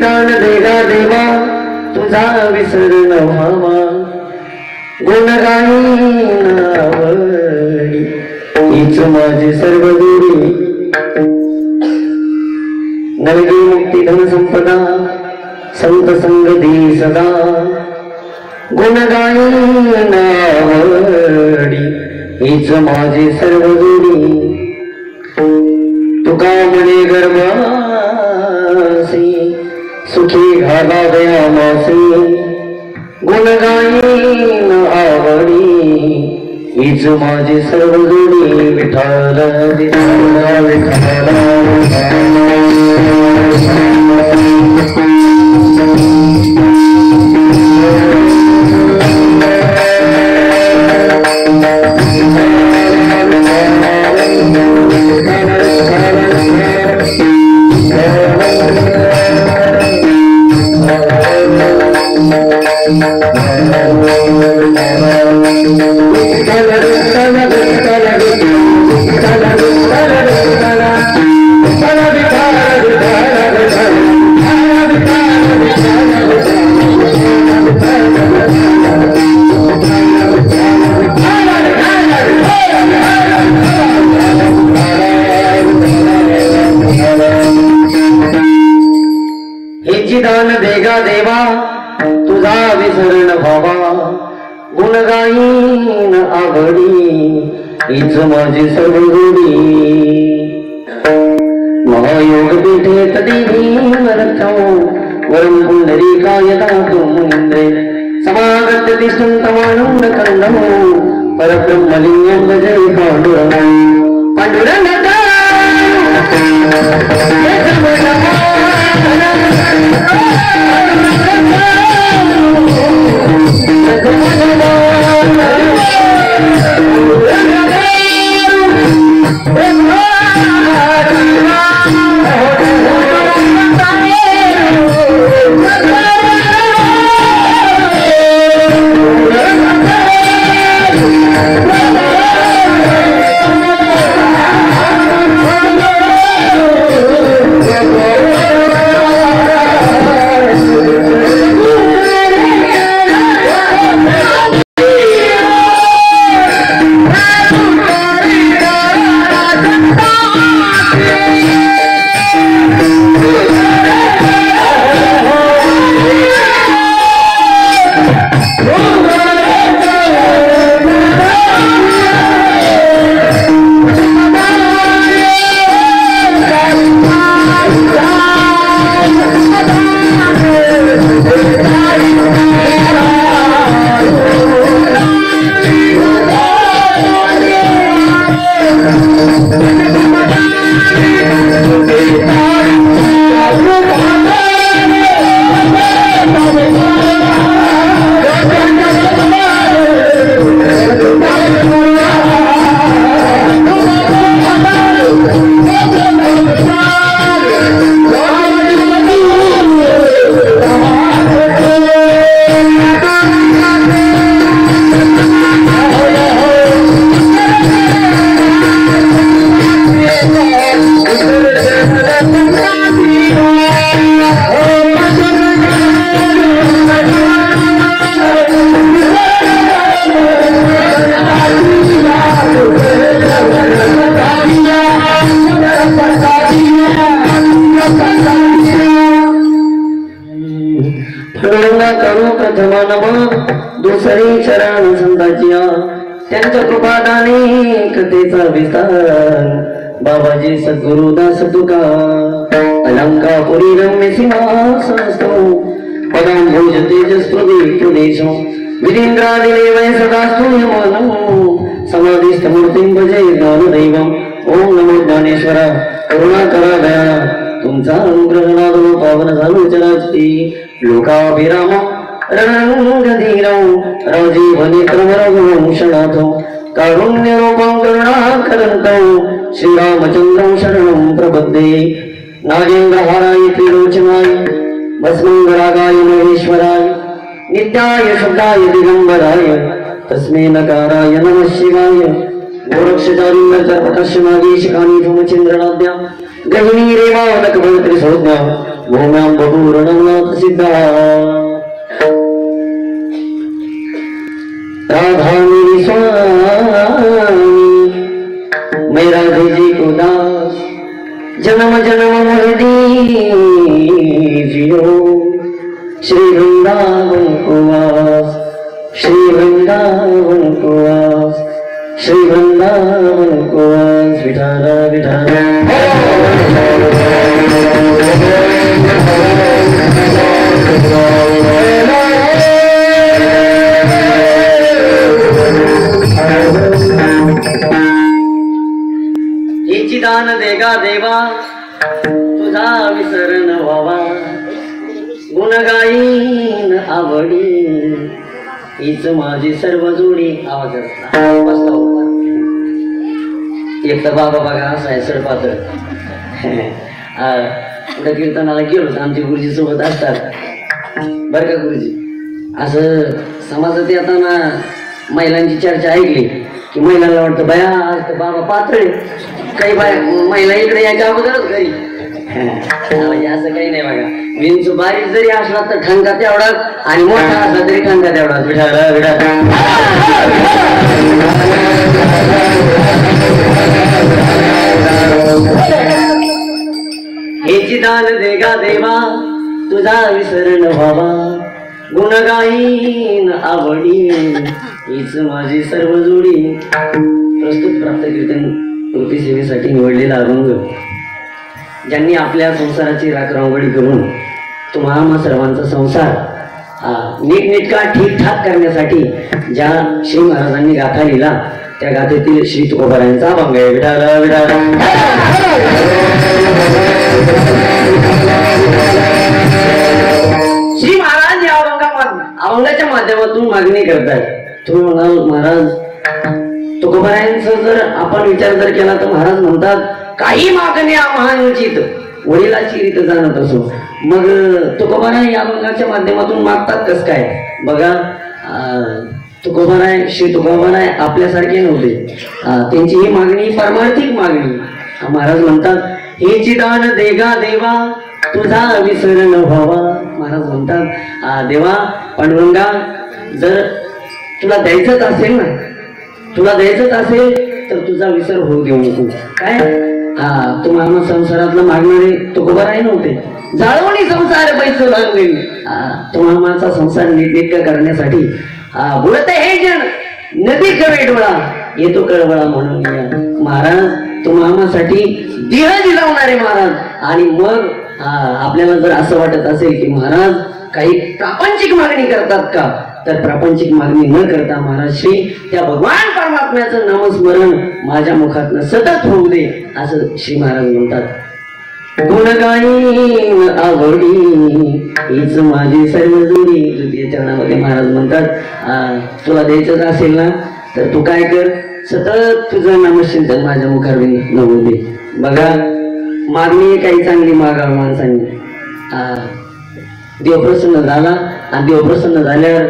दान देगा देवा तुझा विसर न व्हावा गुण गाईन आवडी हीच माझी सर्व दूरी नलगी मुक्ती धन संपदा संत संग दी सदा गुण गाईन आवडी हीच माझी सर्व दूरी तुका म्हणे गर्भासी सुखी घाला दया मासी गुण गाईन आवडी हीच माझी सर्व जोडी विठाला विठाला विठाला हेची दान देगा देवा तुझा विसरण व्हावा गुण गाईन आवडी हीच माझी सर्व जोडी महायोग पीठेत देवी वरचौ वरं पुंडरीकाय दातुं इंद्रे समागत तिष्ठं तमानं कन्दं परब्रह्मलिंगं भजे पांडुरंगं पांडुरंगं दुसरी चरण संतांच्या त्यांच्या कृपादाने कथेचा विस्तार बाबाजी सद्गुरुदास तुका अलंकापुरी रम्य सिंहासनस्थो पदं भोज तेजस प्रदेश विरींद्रादिने वै सदा स्तूयमानं समाधिस्थ मूर्तिं भजे ज्ञानदैवम् ओम नमो ज्ञानेश्वरा करुणा करा दया तुमचा अनुग्रह नादो पावन झालो चराचरी लोकाभिराम रणधीरं राजीवनेत्रमरघुवंशनाथो कारुण्यरूपं करुणाकरन्तं श्रीरामचन्द्रं शरणं प्रपद्ये नागेन्द्रहाराय त्रिलोचनाय भस्मङ्गरागाय महेश्वराय नित्याय शुद्धाय दिगंबराय तस्मै नकाराय नमः शिवाय गोरक्षचारिण्यचर्पकश्यनागेशकानि भूमचन्द्रनाद्या गहिनी रेवानकभवत्रिसंज्ञा भूम्यां बभूरणनाथ सिद्धा राधा मेरी स्वामी मैं राधे जी को दास जन्म जन्म मोह दीजियो श्री वृंदावन को वास श्री वृंदावन को वास श्री वृंदावन को वास विठाला विठाला दान देगा देवा तुझा विसरण व्हावा गुण गाईन आवडी हीच माझी सर्व जोडी आवाज एक तर बाबा बघा असा आहे सरपात्र कुठे कीर्तनाला गेलो तर आमचे गुरुजी सोबत असतात बर का गुरुजी असं समाजात येताना महिलांची चर्चा ऐकली की महिलांना वाटतं बया आज तर बाबा पातळ काही बाया महिला इकडे यायच्या अगोदरच घरी असं काही नाही बघा विंच बारीक जरी असला तर ठणका तेवढाच आणि मोठा असला तरी ठणका तेवढाच विठाला विठा हेची दान देगा देवा तुझा विसरण व्हावा, गुण गाईन आवडीन हीच माझी सर्व जोडी. प्रस्तुत प्राप्त कीर्तन कृती सेवेसाठी निवडलेला अभंग, ज्यांनी आपल्या संसाराची राखरांगोळी करून तुम्हा सर्वांचा संसार नीटनेटका ठीकठाक करण्यासाठी ज्या श्री महाराजांनी गाथा लिहिला, त्या गाथेतील श्री तुकोबारायांचा अभंग आहे. विठाला विठाला श्री महाराज या अभंगाच्या माध्यमातून मागणी करतात. तुम्ही म्हणाल महाराज तुकोबारायांचं जर आपण विचार जर केला तर महाराज म्हणतात, काही मागण्या महानुचित वडिलाची रीत जाणत असो. मग तुकोबाराय या अभंगाच्या माध्यमातून मागतात कस काय? बघा, तुकोबाराय श्री तुकोबाराय आपल्यासारखे नव्हते. त्यांची ही मागणी परमार्थिक मागणी. महाराज म्हणतात, हेची दान देगा देवा तुझा विसरण व्हावा. महाराज म्हणतात, देवा पांडुरंगा, जर तुला द्यायचंच असेल ना, तुला द्यायचंच असेल तर तुझा विसर होऊ देऊ नको. काय तुम्हाला संसारातलं मागणारे तुकोबाराय नव्हते. जाळवणी संसार पैसे लागले. तुम्हाला संसार नीटनेटका करण्यासाठी बुडते हे जण नदी कवे डोळा येतो कळवळा म्हणून महाराज तुम्हासाठी देह दिलावणारे महाराज. आणि मग आपल्याला जर असं वाटत असेल की महाराज काही प्रापंचिक मागणी करतात का, तर प्रापंचिक मागणी न करता महाराज श्री त्या भगवान परमात्म्याचं नामस्मरण माझ्या मुखातनं सतत होऊ दे, असं श्री महाराज म्हणतात. गुण गाईन आवडी हीच माझी सर्व जोडी. तृतीय चरणामध्ये महाराज म्हणतात, तुला द्यायचं असेल ना तर तू काय कर, सतत तुझं नामचिंतन माझ्या मुखावर होऊ दे. बघा, मागणी काही चांगली मागावं माणसांनी. देव प्रसन्न झाला आणि देव प्रसन्न झाल्यावर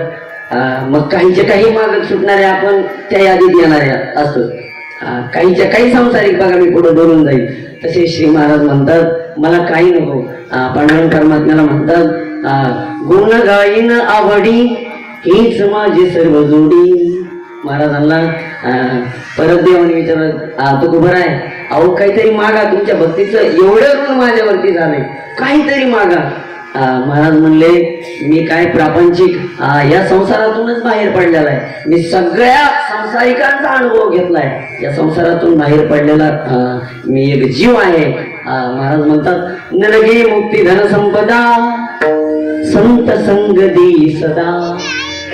मग काहीच्या काही मागत सुटणारे आपण त्या यादीत येणाऱ्या असतो. काहीच्या काही संसारिक बघा मी पुढे बोलून जाईल. तसे श्री महाराज म्हणतात, मला काही नको. पांडुरंग परमात्म्याला म्हणतात, गुण गाईन आवडी हीच माझी सर्व जोडी. महाराजांना परत देवाने विचारलं, तुकोबाराय अहो काहीतरी मागा, तुमच्या भक्तीचं एवढं ऋण माझ्यावरती झालंय, काहीतरी मागा. महाराज म्हणले, मी काय प्रापंचिक या संसारातूनच बाहेर पडलेला आहे. मी सगळ्या संसारिकांचा अनुभव घेतलाय. या संसारातून बाहेर पडलेला मी एक जीव आहे. महाराज म्हणतात, नरगे मुक्ती धन संपदा संत संग दी सदा.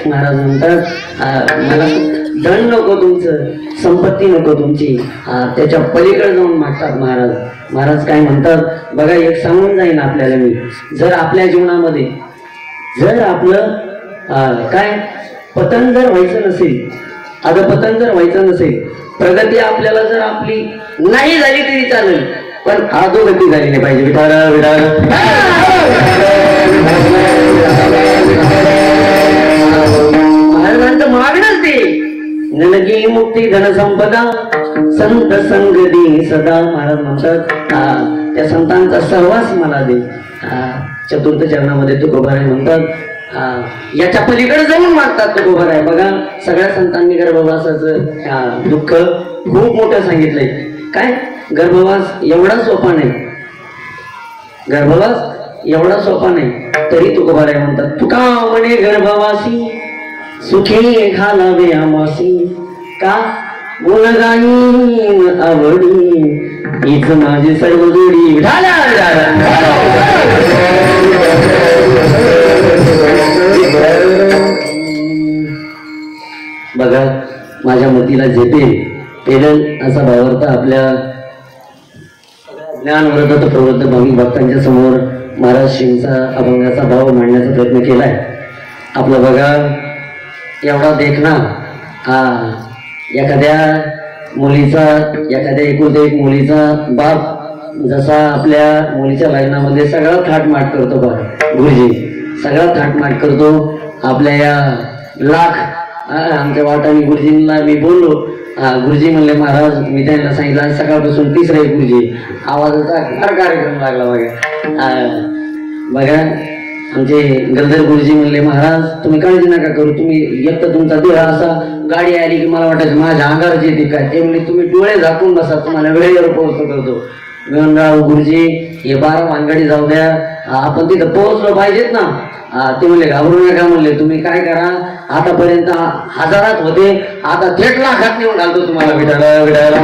महाराज म्हणतात, मला धन नको तुमचं, संपत्ती नको तुमची, त्याच्या पलीकडे जाऊन मागतात महाराज. महाराज काय म्हणतात बघा, एक सांगून जाईन आपल्याला मी, जर आपल्या जीवनामध्ये जर आपलं काय पतन जर व्हायचं नसेल, अधपतन जर व्हायचं नसेल, प्रगती आपल्याला जर आपली नाही झाली तरी चालेल, पण अधोगती झाली नाही पाहिजे. विठाला विठाला महाराजांचं मागणंच ते, नलगी मुक्ती धन संपदा संत संग दे सदा. महाराज म्हणतात, त्या संतांचा सहवास मला दे. चतुर्थ चरणामध्ये तुकोबाराय म्हणतात, याच्या पलीकडे जाऊन मागतात तुकोबाराय. बघा, सगळ्या संतांनी गर्भवासाचं दुःख खूप मोठं सांगितलंय. काय गर्भवास एवढा सोपा नाही, गर्भवास एवढा सोपा नाही, तरी तुकोबाराय म्हणतात, तुका म्हणे गर्भवासी सुखी घालावे आमासी. का गुण गाईन आवडी हीच माझी सर्व जोडी. बघा, माझ्या मतीला झेपेल पेल असा भावार्थ आपल्या ज्ञानवर्धक प्रवृत्त भाविक भक्तांच्या समोर महाराज श्रींचा अभंगाचा भाव मांडण्याचा प्रयत्न केलाय. आपलं बघा, एवढा देखना एखाद्या मुलीचा, एखाद्या एकुलत्या एक मुलीचा बाप जसा आपल्या मुलीच्या लग्नामध्ये सगळा थाटमाट करतो, बघा गुरुजी सगळा थाटमाट करतो. आपल्या या लाख आमच्या वाटाणी गुरुजींना मी बोललो, गुरुजी म्हणले महाराज, मी त्यांना सांगितलं सकाळपासून तिसरा एक गुरुजी आवाजाचा फार कार्यक्रम लागला. बघा आमचे गलदर गुरुजी म्हणले, महाराज तुम्ही काळजी नका करू, तुम्ही एक तर तुमचा देह असा गाडी आली की मला वाटायचं माझ्या अंगावरची येते काय, ते म्हणजे तुम्ही डोळे झाकून बसा, तुम्हाला वेळेवर पोहोचतो करतो. गणराव गुरुजी हे 12 वानगाडी जाऊ द्या, आपण तिथं पोहोचलो पाहिजेत ना. ते म्हणले घाबरू नका, म्हणले तुम्ही काय करा, आतापर्यंत हजारात होते, आता थेट लाखात नेऊन घालतो तुम्हाला. विठाला विठाला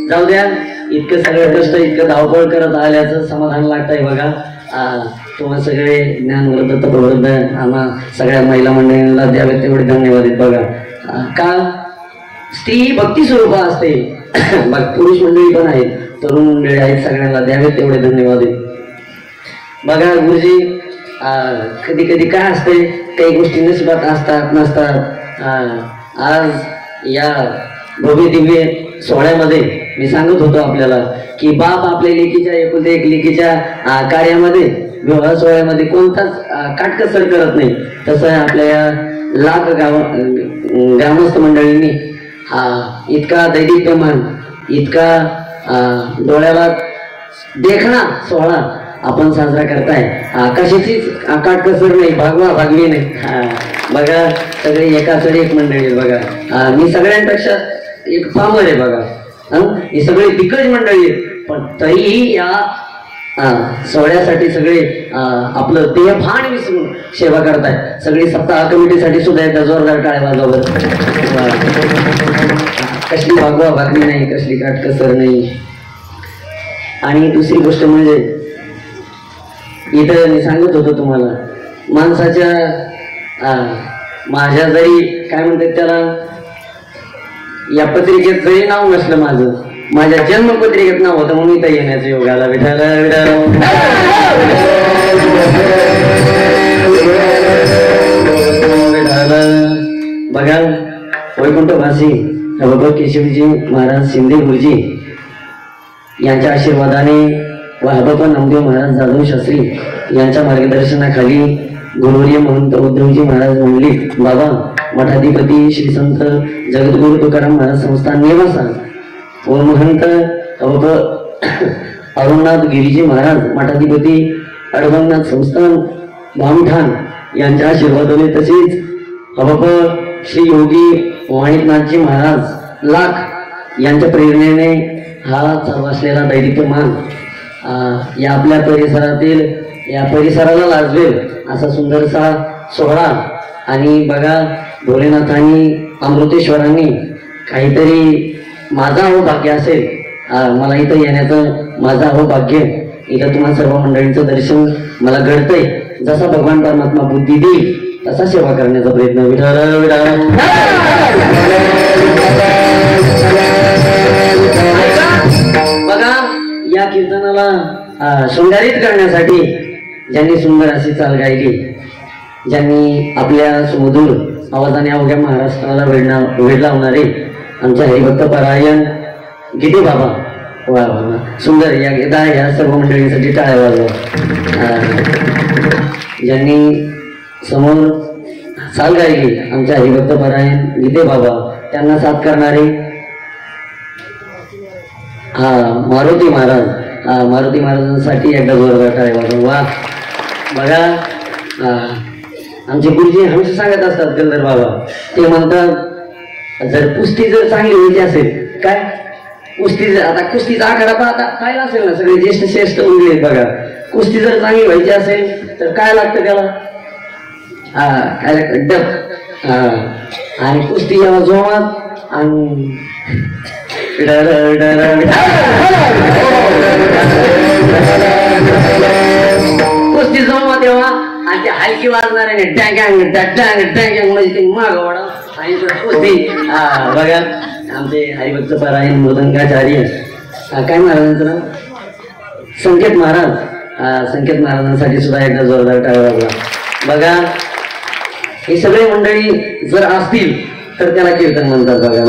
जाऊ द्या. इतकं सगळं कष्ट, इतकं धावपळ करत आल्याचं समाधान लागतंय बघा. तुम्हा सगळे ज्ञानवृद्ध तत्ववृद्ध आम्हा सगळ्या महिला मंडळींना द्यावेत तेवढे धन्यवाद आहेत बघा. का स्त्री भक्ती स्वरूप असते, पुरुष मंडळी पण आहेत, तरुण मंडळी आहेत, सगळ्यांना द्यावेत तेवढे धन्यवाद आहेत बघा. गुरुजी कधी कधी काय असते, काही गोष्टी नशिबात असतात नसतात. आज या भव्य दिव्य सोहळ्यामध्ये मी सांगत होतो आपल्याला की बाप आपल्या लेकीच्या एकुलते एक लेकीच्या कार्यामध्ये विवाह सोहळ्यामध्ये कोणताच काटकसर करत नाही. तसं आपल्या या लाख ग्रामस्थ मंडळींनी इतका दैदिप्यमान, इतका डोळ्याला देखणा सोहळा आपण साजरा करताय. कशाचीच काटकसर नाही, भागवा भागवी नाही बघा. सगळे एकाचडी एक मंडळी आहे बघा. मी सगळ्यांपेक्षा एक पामर आहे बघा. ही सगळी दिग्गज मंडळी आहेत, पण तरीही या सोहळ्यासाठी सगळे आपलं देहभान विसरून सेवा करताय. सगळी सप्ताह कमिटीसाठी सुद्धा एकदा जोरदार टाळ्या वाजवा. कसली भागवा भागवी नाही, कसली काटकसर नाही. आणि दुसरी गोष्ट म्हणजे इथं मी सांगत होतो तुम्हाला, माणसाच्या माझ्या जरी काय म्हणतात त्याला, या पत्रिकेत जरी नाव नसलं माझं, माझ्या जन्मपत्रिकेत नाव होतं म्हणून इथं येण्याचं योग आला. विठाला विठाला बघा. वैकुंठवासी बाबा केशवजी महाराज शिंदे गुरुजी यांच्या आशीर्वादाने व बाबा नामदेव महाराज जाधव शास्त्री यांच्या मार्गदर्शनाखाली गुरुवर्य महंत उद्धवजी महाराज मंडलिक बाबा मठाधिपती श्री संत जगद्गुरु तुकाराम महाराज संस्थान नेवासा व महंत अरुणनाथ गिरीजी महाराज मठाधिपती अडभंगनाथ संस्थान भामठाण यांच्या आशीर्वादाने, तसेच श्री योगी वाणिकनाथजी महाराज लाख यांच्या प्रेरणेने हा चालू असलेला दैदिप्यमान या आपल्या परिसरातील, या परिसराला लाजवेल असा सुंदरसा सोहळा. आणि बघा, भोलेनाथांनी अमृतेश्वरांनी काहीतरी माझा हो भाग्य असेल, मला इथं येण्याचं माझा हो भाग्य, इथं तुम्हाला सर्व मंडळींचं दर्शन मला घडतंय. जसा भगवान परमात्मा बुद्धी देईल तसा सेवा करण्याचा प्रयत्न. बघा, या कीर्तनाला शृंगारित करण्यासाठी ज्यांनी सुंदर अशी चाल गायली, ज्यांनी आपल्या सुमधुर आवाजाने अवघ्या महाराष्ट्राला वेळ लावणारे आमच्या हरिभक्त परायण गिटे बाबा, वा वा सुंदर या सर्व मंडळींसाठी टाळ्या वाजवा. ज्यांनी समोर चाल गायली आमच्या हरिभक्त परायण गिते बाबा, त्यांना साथ करणारे मारुती महाराज, मारुती महाराजांसाठी एकदा जोरदार टाळ्या वाजवा. वा बघा, आमचे गुरुजी हमेशा सांगत असतात गल्लर बाबा, ते म्हणतात जर कुस्ती जर चांगली व्हायची असेल, काय कुस्ती आता कुस्तीचा आखाडा आता काय असेल ना, सगळे ज्येष्ठ श्रेष्ठ मुली आहेत बघा. कुस्ती जर चांगली व्हायची असेल तर काय लागतं त्याला, काय लागतं डब. आणि कुस्ती जेव्हा जोमात आणि कुस्ती जोमात तेव्हा आणि ते हलकी वाजणार आहे म्हणजे ते माग वडा आणि कुस्ती. बघा, आमचे हरिभक्त परायण मृदंगाचार्य काय महाराजांचं नाव, संकेत महाराज, संकेत महाराजांसाठी सुद्धा एकदा जोरदार टाळ्या वाजवा. बघा, हे सगळे मंडळी जर असतील तर त्याला कीर्तन म्हणतात बघा.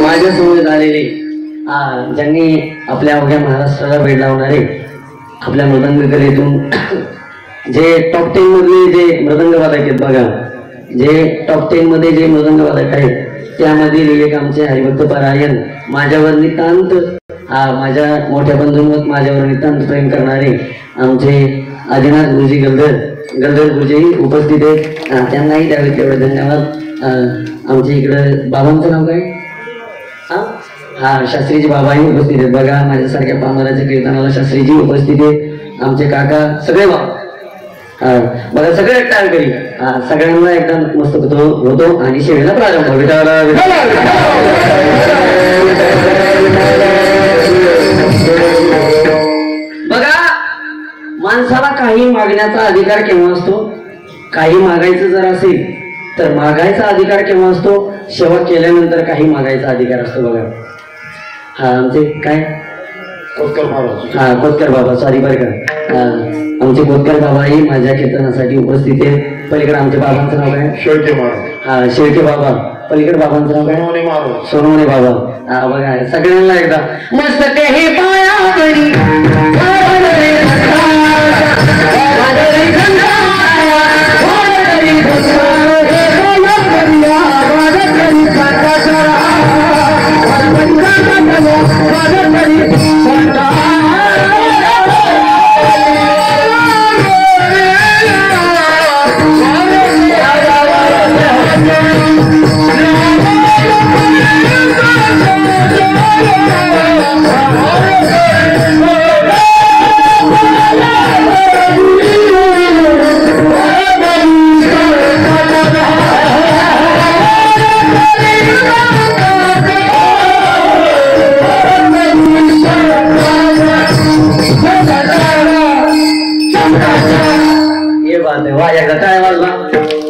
माझ्या समोर आलेले ज्यांनी आपल्या अवघ्या महाराष्ट्राला वेळ लावणारे, आपल्या मृदंग कलेतून जे टॉप 10 मधले जे मृदंग वादक आहेत बघा, जे टॉप 10 मध्ये जे मृदंग वादक आहेत त्यामधील एक आमचे हरिभक्त परायण, माझ्यावर नितांत माझ्या मोठ्या बंधूंवर माझ्यावर नितांत प्रेम करणारे आमचे आदिनाथ गुरुजी गलदर गंधर्व गुरुजी उपस्थित आहेत, त्यांनाही द्यावे तेवढे धन्यवाद. आमच्या इकडं बाबांचं नाव काय? हा शास्त्रीजी बाबाही उपस्थित आहेत. बघा माझ्यासारख्या पामराच्या कीर्तनाला शास्त्रीजी उपस्थित आहेत, आमचे काका सगळे बाबा. बघा सगळे टाळ करी, सगळ्यांना एकदम मस्त होतो आणि शेवेला प्रारंभ. बघा माणसाला काही मागण्याचा अधिकार केव्हा असतो? काही मागायचं जर असेल तर मागायचा अधिकार केव्हा असतो? सेवा केल्यानंतर काही मागायचा अधिकार असतो. बघा आमचे काय कोतकर बाबा, कोतकर बाबा सॉरी बरं का, आमचे कोतकर बाबाही माझ्या कीर्तनासाठी उपस्थित आहेत. पलीकडे आमच्या बाबांचं नाव काय? शेळके बाबा. पलीकडे बाबांचं नाव काय? सोनवणे बाबा. बघा सगळ्यांना एकदा मस्त हे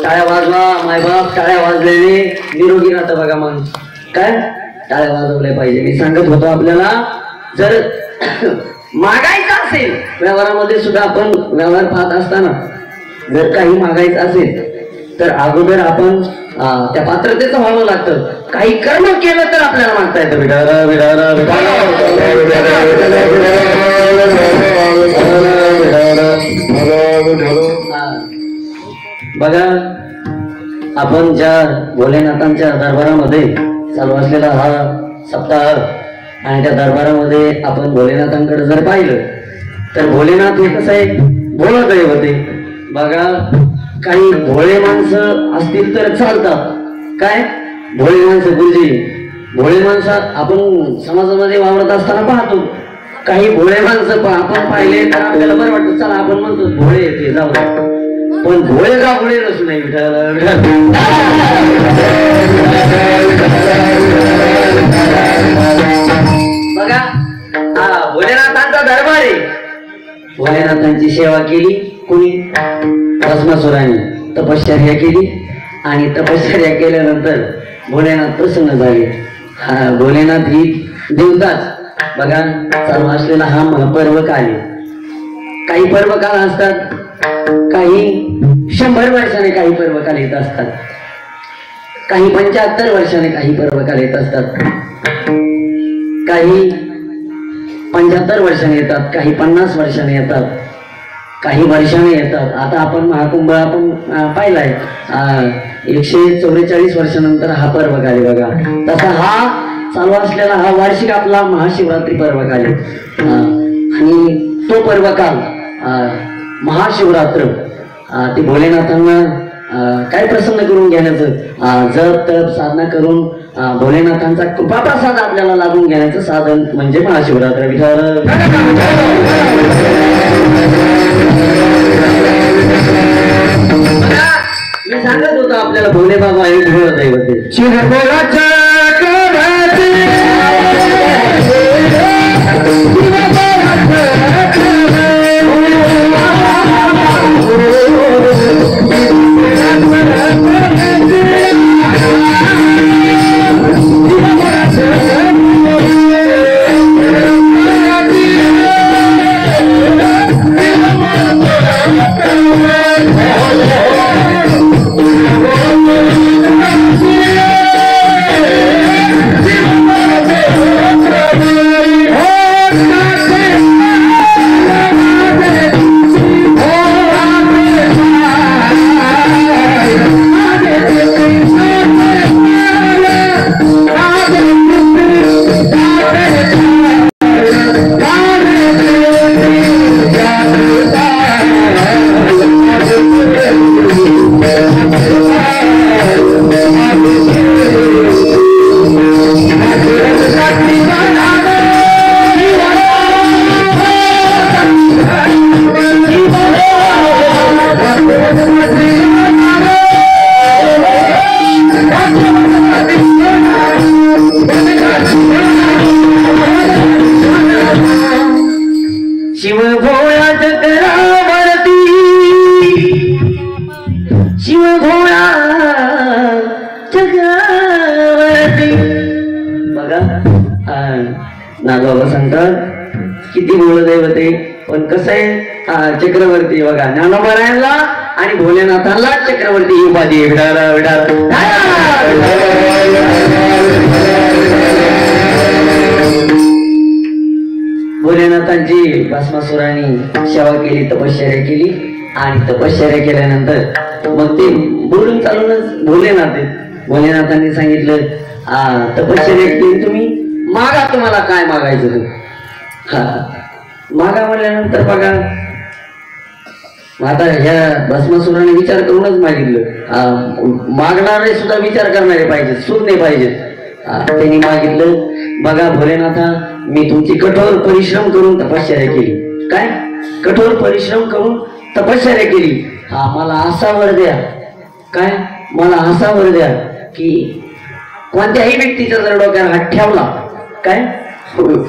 टाळ्या वाजवा मायबाप, टाळ्या वाजलेले निरोगी राहतं. बघा मग काय टाळ्या वाजवल्या पाहिजे. मी सांगत होतो आपल्याला जर मागायचं असेल, व्यवहारामध्ये सुद्धा आपण व्यवहार पाहत असताना जर काही मागायचं असेल तर अगोदर आपण त्या पात्रतेचं व्हावं लागतं. काही कर्म केलं तर आपल्याला मागता येतं. बघा आपण ज्या भोलेनाथांच्या दरबारामध्ये चालू असलेला हा सप्ताह आणि त्या दरबारामध्ये आपण भोलेनाथांकडे जर पाहिलं तर भोलेनाथ हे कसं आहे? भोळं दैवत आहे. बघा काही भोळे माणसं असतील तर चालतात. काय भोळे माणसं गुरुजी, भोळे माणसं आपण समाजामध्ये वावरत असताना पाहतो. काही भोळे माणसं आपण पाहिले तर आपल्याला बरं वाटतं, चला आपण म्हणतो भोळे येते जाऊ दे. पण भोळे का भोळे नसू नाही. बघा भोलेनाथांचा दरबार आहे. भोलेनाथांची सेवा केली कुणी? भस्मासुराने तपश्चर्या केली आणि तपश्चर्या केल्यानंतर भोलेनाथ प्रसन्न झाले. भोलेनाथ ही देवताच. बघा चालू असलेला हा महापर्व काल आहे. काही पर्व काळ असतात, काही 100 वर्षाने काही पर्व काल येत असतात, काही 75 वर्षाने काही पर्व काल येत असतात, काही 75 वर्षाने येतात, काही 50 वर्षाने येतात, काही वर्षाने येतात. आता आपण महाकुंभ आपण पाहिलाय 144 वर्षानंतर हा पर्व काल आहे. बघा तसा हा चालू असलेला हा वार्षिक आपला महाशिवरात्री पर्व काल आहे. आणि तो पर्व काल महाशिवरात्र ते भोलेनाथांना काय प्रसन्न करून घेण्याचं, जप तप साधना करून भोलेनाथांचा कृपाप्रसाद आपल्याला लाभून घेण्याचं साधन म्हणजे महाशिवरात्र. विठ्ठल मी सांगत होतो आपल्याला भोले बाबा हे भोळ दैवत आहे. चक्रवर्ती. बघा नागबाबा सांगतात किती बोलत आहे ते, पण कसं आहे चक्रवर्ती बघा ज्ञानोबरायांना आणि भोलेनाथांना चक्रवर्ती ही उपाधी आहे. विडाला विडाला भोलेनाथांची भस्मासुराने सेवा केली, तपश्चर्या केली आणि तपश्चर्या केल्यानंतर मग ते बोलून चालूनच भोलेनाथांनी सांगितलं तपश्चर्या केली तुम्ही, मागा तुम्हाला काय मागायचं ते. मागा म्हणल्यानंतर बघा आता ह्या भस्मासुराने विचार करूनच मागितलं. मागणारे सुद्धा विचार करणारे पाहिजेत, शून्य पाहिजेत. त्यांनी मागितलं बघा भोलेनाथा मी तुमची कठोर परिश्रम करून तपश्चर्या केली. काय कठोर परिश्रम करून तपश्चर्या केली, मला असा वर द्या, काय मला असा वर द्या की कोणत्याही व्यक्तीच्या जर डोक्यावर हात ठेवला, काय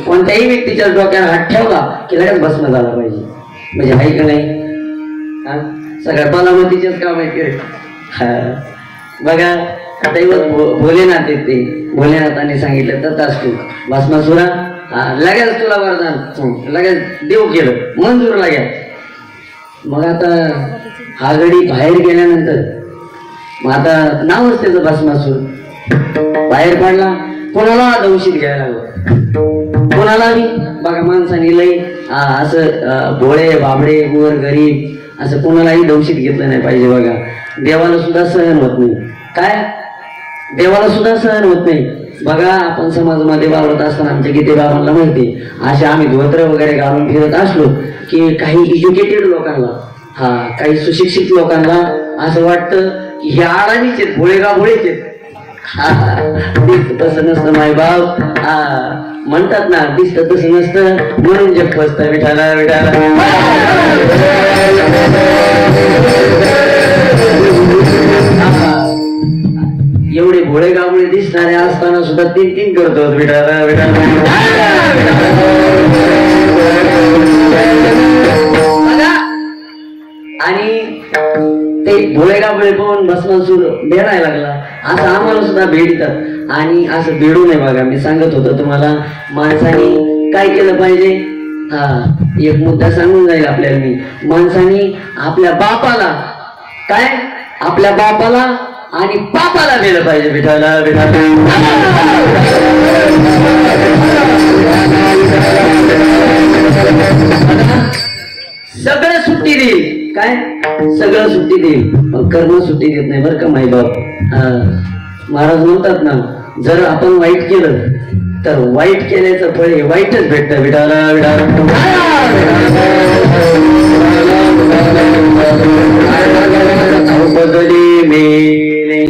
कोणत्याही व्यक्तीच्या डोक्यावर हात ठेवला की लगेच भस्म झाला पाहिजे. म्हणजे आहे का नाही, सगळ्या बालामतीचेच काम आहे. बघा दैवत भोलेनाथ येते, भोलेनाथांनी सांगितलं तर तू भस्मासुरा लगेच तुला वरदान लगेच देव केलं, मंजूर लागेल. मग आता हा गडी बाहेर गेल्यानंतर मग आता नावच त्याचं भस्मासूर. बाहेर पडला, कोणाला दौशीत घ्यायला लागलं, कोणाला बघा माणसाने लई असं भोळे बाबडे गोर गरीब असं कोणालाही दौशीत घेतलं नाही पाहिजे. बघा देवाला सुद्धा सहन होत नाही, काय देवाला सुद्धा सहन होत नाही. बघा आपण समाजामध्ये वावरत असताना आमच्या गीते बाबांना माहिती असे आम्ही धोत्र वगैरे घालून फिरत असलो की काही एज्युकेटेड लोकांना काही सुशिक्षित लोकांना असं वाटतं की हे आडानीच आहेत, भोळेगा भोळेच आहेत. तसं नसतं मायबाप, म्हणतात ना दिसतं तसं नसतं, म्हणून जग बसतं विठाला विठाला. एवढे भोळे गावळे दिसणारे असताना सुद्धा तीन तीन करतो विठाला विठाला. आणि ते भोळे गावळे पाहून भस्मासूर भेटायला लागला. असं आम्हाला सुद्धा भेटतात आणि असं भेडू नये. बघा मी सांगत होतो तुम्हाला माणसाने काय केलं पाहिजे. एक मुद्दा सांगून जाईल आपल्याला मी. माणसाने आपल्या बापाला, काय आपल्या बापाला आणि पापाला दिलं पाहिजे. विठाला विठाला. सगळं सुट्टी देईल, काय सगळं सुट्टी देईल, पण कर्म सुट्टी देत नाही बरं का मायबाप. महाराज म्हणतात ना जर आपण वाईट केलं तर वाईट केल्याचं फळ हे वाईटच भेटतं. विठाला विठाला. बदली मेले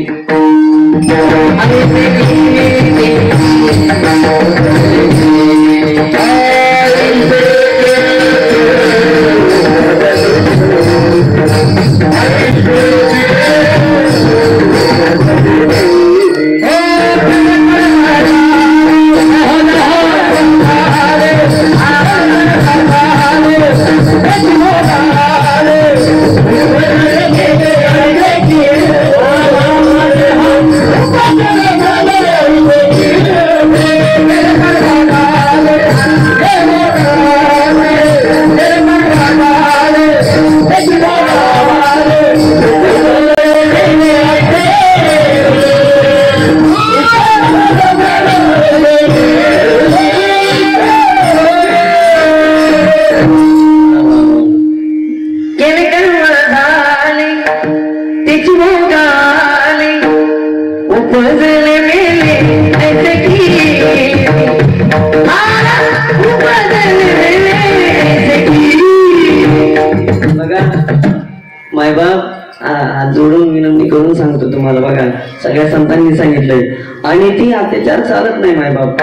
जोडून विनंती करून सांगतो तुम्हाला. बघा सगळ्या संतांनी सांगितलंय आणि ती अत्याचार चालत नाही मायबाप.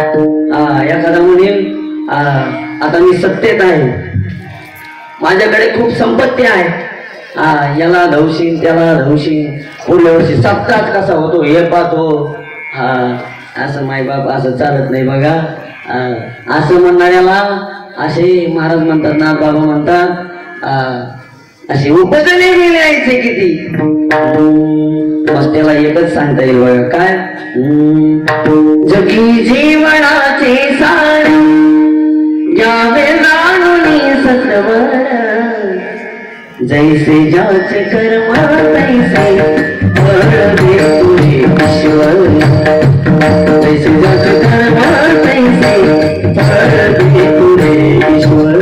एखादा म्हणेल आता मी सत्तेत आहे, माझ्याकडे खूप संपत्ती आहे, याला धवशील त्याला धवशील, पुढल्या वर्षी सप्ताह कसा होतो हे पाहतो. असं मायबाप असं चालत नाही. बघा असं म्हणणाऱ्याला असे महाराज म्हणतात ना, बाबा म्हणतात असे उपजले गेले यायचे किती. मग त्याला एकच सांगता येईल बघा काय, जगी जीवनाचे सार यावे जाणून सत्वर, जैसे ज्याचे कर्म तैसे फळ दे तुझे ईश्वर, जैसे ज्याचे कर्म तैसे फळ दे तुझे ईश्वर,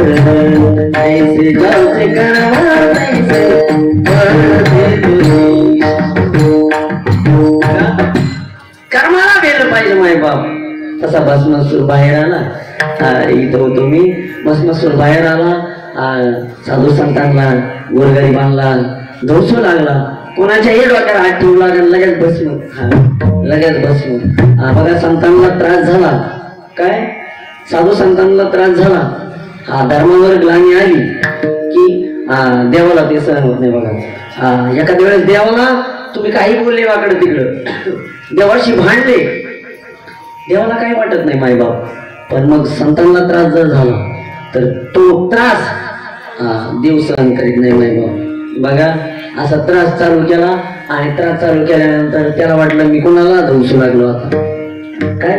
जैसे ज्याचे कर्म तैसे फळ दे तुझे कर्माला भेटलं पाहिजे माय बाप. तसा भस्मासूर बाहेर आला, इथं होतो मी, भस्मासूर बाहेर आला, साधू संतांना गोरगरिबांना धोसू लागला, कोणाच्याही डोक्याला हात ठेवू लागला, लगेच भस्म, लगेच भस्म. बघा संतांना त्रास झाला, काय साधू संतांना त्रास झाला, धर्मावर ग्लानी आली की देवाला ते सहन होत नाही. बघा एखाद्या वेळेस देवाला तुम्ही काही बोलले वाकडं तिकडं, देवाशी भांडले, देवाला काही वाटत नाही मायबाप, पण मग संतांना त्रास जर झाला तर तो त्रास देव सहन करीत नाही मायबाप. बघा असा त्रास चालू केला, आणि त्रास चालू केल्यानंतर त्याला वाटलं मी कोणाला धवसू लागलो, आता काय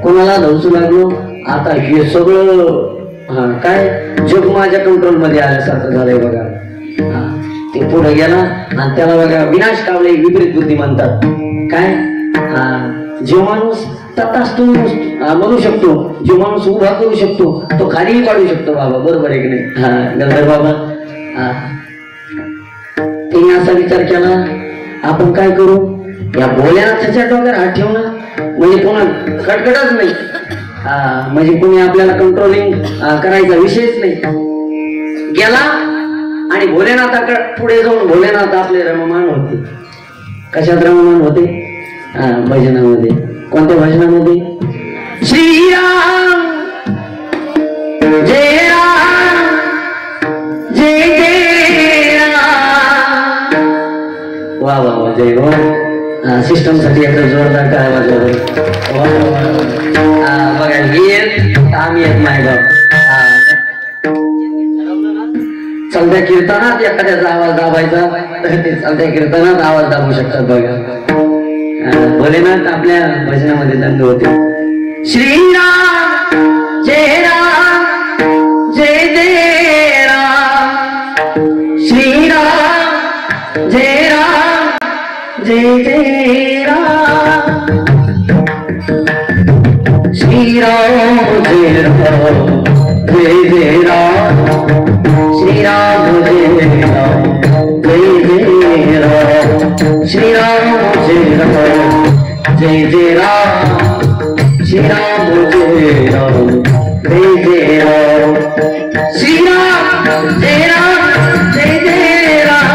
कोणाला धवसू लागलो, आता हे सगळं काय जग माझ्या कंट्रोल मध्ये आल्यासारखं झालंय. बघा ते पुढे गेला, आणि त्याला बघा विनाश कावले विपरीत बुद्धी म्हणतात. काय जो माणूस तथास्तु म्हणू शकतो, जो माणूस उभा करू शकतो तो खालीही पाडू शकतो. बाबा बरोबर आहे की नाही? गंधर बाबा तिने असा विचार केला, आपण काय करू, या भोलेनाथाच्या डोक्यावर हात ठेवणं म्हणजे पुन्हा खटखटच नाही, म्हणजे कोणी आपल्याला कंट्रोलिंग करायचा विषयच नाही. गेला आणि भोलेनाथाकडे पुढे जाऊन भोलेनाथ आपले रममान होते. कशात रममान होते? भजनामध्ये. कोणत्या भजनामध्ये? श्रीराम जय राम जय जय राम. वा वा वा, जय हो. सिस्टम साठी एकदा जोरदार काय वाजवलं. बघा येत आम्ही येत नाही बाप. चालत्या कीर्तनात एखाद्याचा आवाज दाबायचा तर ते चालत्या कीर्तनात आवाज दाबू शकतात. बघा भोलेनाथ आपल्या भजनामध्ये दंड होते. श्रीराम जय राम जय जय राम, श्रीराम जय राम जय जय राम, श्रीराम जय राम जय जय राम, श्रीराम जय राम जय जय राम, श्रीराम जय राम जय जय राम, श्रीराम जय राम जय जय राम, श्रीराम जय राम जय जय राम,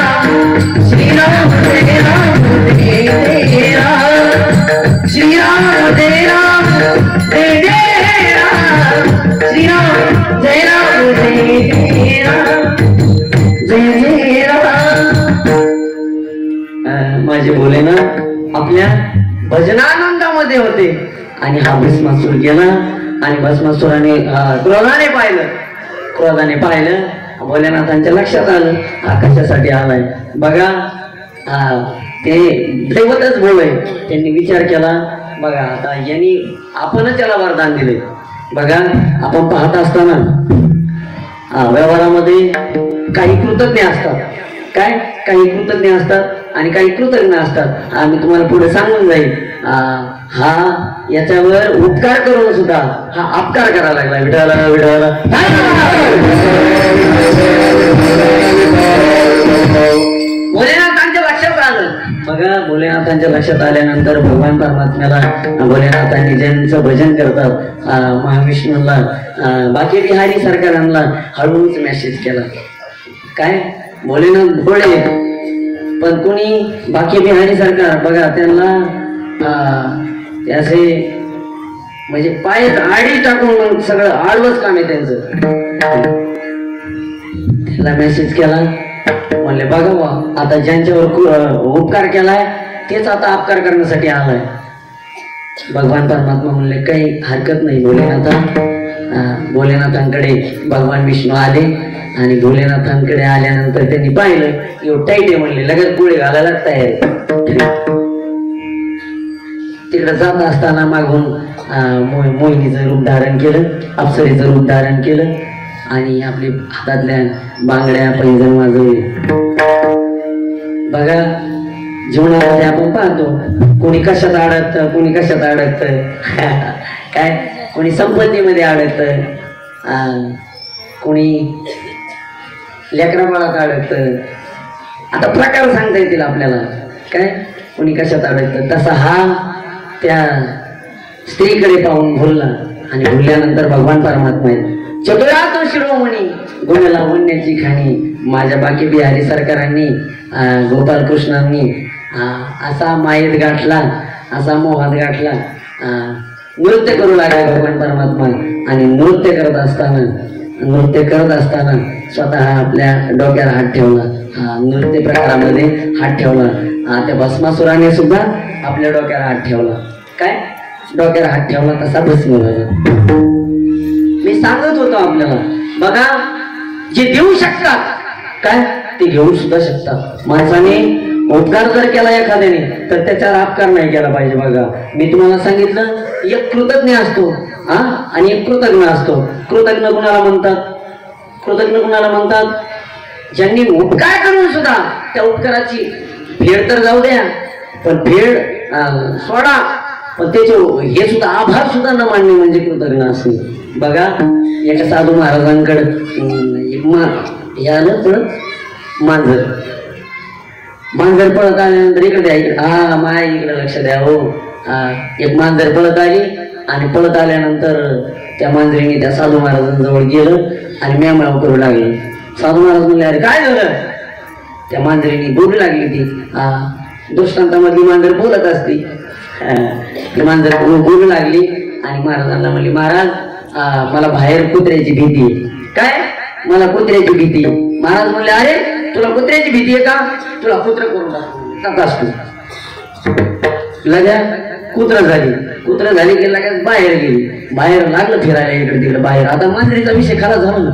श्रीराम जय राम जय जय राम, श्रीराम जय राम जय जय राम, श्रीराम जय राम जय जय राम जय जय राम. माझे भोलेनाथ आपल्या भजनानंदामध्ये होते, आणि हा भस्मासूर गेला, आणि भस्मासुराने क्रोधाने पाहिलं. भोलेनाथांच्या लक्षात आलं हा कशासाठी आलाय. बघा ते दैवतच बोलय. त्यांनी विचार केला, बघा आता यांनी आपणच त्याला वरदान दिले. बघा आपण पाहत असताना व्यवहारामध्ये काही कृतज्ञ असतात, काय काही कृतज्ञ असतात आणि काही कृतज्ञ असतात. आम्ही तुम्हाला पुढे सांगून जाईल. हा याच्यावर उपकार करून सुद्धा हा अपकार करायला लागला. विठाला विठाला भोलेनाथांच्या लक्षात आलं. बघा भोलेनाथांच्या लक्षात आल्यानंतर भगवान परमात्म्याला भोलेनाथांनी ज्यांचं भजन करतात महाविष्णूला बाकी बिहारी सरकारांना हळूच मेसेज केला. काय भोलेनाथ भोळे, पण कोणी बाकी बिहारी सरकार बघा त्यांना असे म्हणजे पायात आडी टाकून सगळं आडवंच काम आहे त्यांचं. त्याला मेसेज केला, म्हणले बघा वा आता ज्यांच्यावर उपकार केलाय तेच आता अपकार करण्यासाठी आलाय. भगवान परमात्मा म्हणले काही हरकत नाही भोलेनाथा. भोलेनाथांकडे भगवान विष्णू आले, आणि भोलेनाथांकडे आल्यानंतर त्यांनी पाहिलं एवढं टाईट आहे, म्हणले लगेच गोळे घालायला तयार. कोठरी. तिकडे जात असताना मागून मोहिनीचं रूप धारण केलं, अप्सरीचं रूप धारण केलं आणि आपली हातातल्या बांगड्या पैंजण वाजवले. बघा जीवनामध्ये आपण पाहतो कोणी कशात अडकतं, कोणी कशात अडकतं काय, कोणी संपत्तीमध्ये अडकतं, कोणी लेकराबाळात अडकतं. आता प्रकार सांगता येतील आपल्याला काय, कोणी कशात अडकतं. तसा हा त्या स्त्रीकडे पाहून भुलला आणि भुलल्यानंतर भगवान परमात्मा चतुरात शिरोमणी गुणला वन्याची खाणी. माझ्या बाकी बिहारी सरकारांनी गोपालकृष्णांनी असा मायेत गाठला, असा मोहात गाठला. नृत्य करू लागला भगवान परमात्मा आणि नृत्य करत असताना स्वतः आपल्या डोक्याला हात ठेवला. नृत्य प्रकारामध्ये हात ठेवला. त्या भस्मासुराने सुद्धा आपल्या डोक्याला हात ठेवला. काय डोक्याला हात ठेवला तसा भस्म झाला. मी सांगत होतो आपल्याला बघा, जे देऊ शकतात काय ते घेऊ सुद्धा शकतात. माणसाने उपकार जर केला एखाद्याने तर त्याच्यावर अपकार नाही केला पाहिजे. बघा मी तुम्हाला सांगितलं, एक कृतज्ञ असतो आणि एक कृतज्ञ असतो. कृतज्ञ कुणाला म्हणतात? कृतज्ञ कुणाला म्हणतात? ज्यांनी उपकार करून सुद्धा त्या उपकाराची फेड तर जाऊ द्या, पण फेड सोडा, पण त्याचे हे सुद्धा आभार सुद्धा न मानणे म्हणजे कृतज्ञ असणे. बघा एका साधू महाराजांकडे यानं पळत मांजर पळत आल्यानंतर इकडे इकडे माय इकडे लक्ष द्या हो. एक मांजर पळत आली आणि पळत आल्यानंतर त्या मांजरीने त्या साधू महाराजांजवळ गेलं आणि म्याव करू लागलं. साधू महाराज म्हणले अरे काय झालं? त्या मांजरीने बोलू लागली. ती दृष्टांतामधली मांजर बोलत असते. ती मांजर बोलू लागली आणि महाराजांना म्हणली महाराज मला बाहेर कुत्र्याची भीती आहे. काय? मला कुत्र्याची भीती. महाराज म्हणले अरे तुला कुत्र्याची भीती आहे का? तुला कुत्र करून टाकतो. लग्या कुत्रा झाली की लगेच बाहेर गेली. बाहेर लागलं फिरायला इकडे तिकडे बाहेर. आता मांजरीचा विषय खरा झाला ना.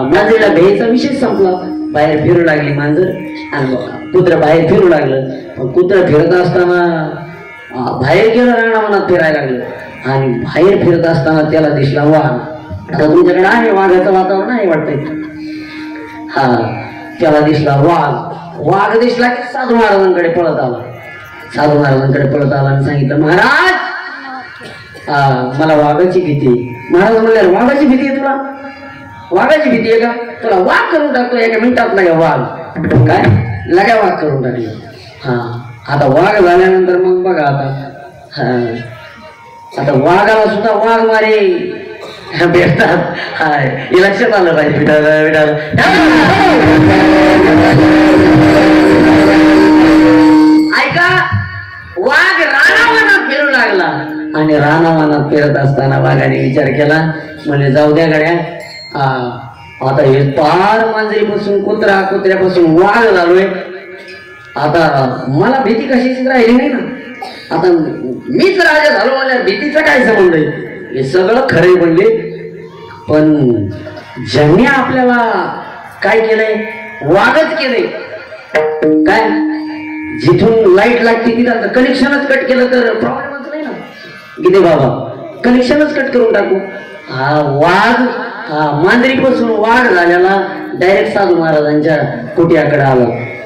मांजरीला भ्यायचा विषय संपला. बाहेर फिरू लागली मांजर आणि कुत्र बाहेर फिरू लागलं. कुत्र फिरत असताना बाहेर गेलं, रानावनात फिरायला लागलं आणि बाहेर फिरत असताना त्याला दिसला वाघ. आता तुमच्याकडे आहे वाघाचं वातावरण आहे वाटतंय. त्याला दिसला वाघ दिसला की साधू महाराजांकडे पळत आला आणि सांगितलं महाराज मला वाघाची भीती. महाराज म्हणले वाघाची भीती आहे तुला? वाघाची भीती आहे का? तुला वाघ करून टाकतो एका मिनिटात. लग्या वाघ काय लग्या वाघ करून टाकली. आता वाघ झाल्यानंतर मग बघा आता वाघाला सुद्धा वाघ मारे भेटतात. हे लक्षात आलं पाहिजे. ऐका, वाघ रानावनात फिरू लागला आणि रानावनात फिरत असताना वाघाने विचार केला, म्हणजे जाऊ द्या गड्या, आता हे पार मांजरीपासून कुत्र्यापासून वाघ झालोय. आता मला भीती कशाचीच राहिली नाही ना. आता मीच राजा झालो, मला भीतीचा काय संबंध आहे? हे सगळं खरे म्हणले. पण ज्यांनी आपल्याला काय केलंय? वाघच केलंय. काय जिथून लाईट लागते तिथं कनेक्शनच कट केलं तर प्रॉब्लेमच नाही ना. गिदे बाबा कनेक्शनच कट करून टाकू. वाघ मांजरीपासून वाघ झाल्याला डायरेक्ट साधू महाराजांच्या कुट्याकडे आला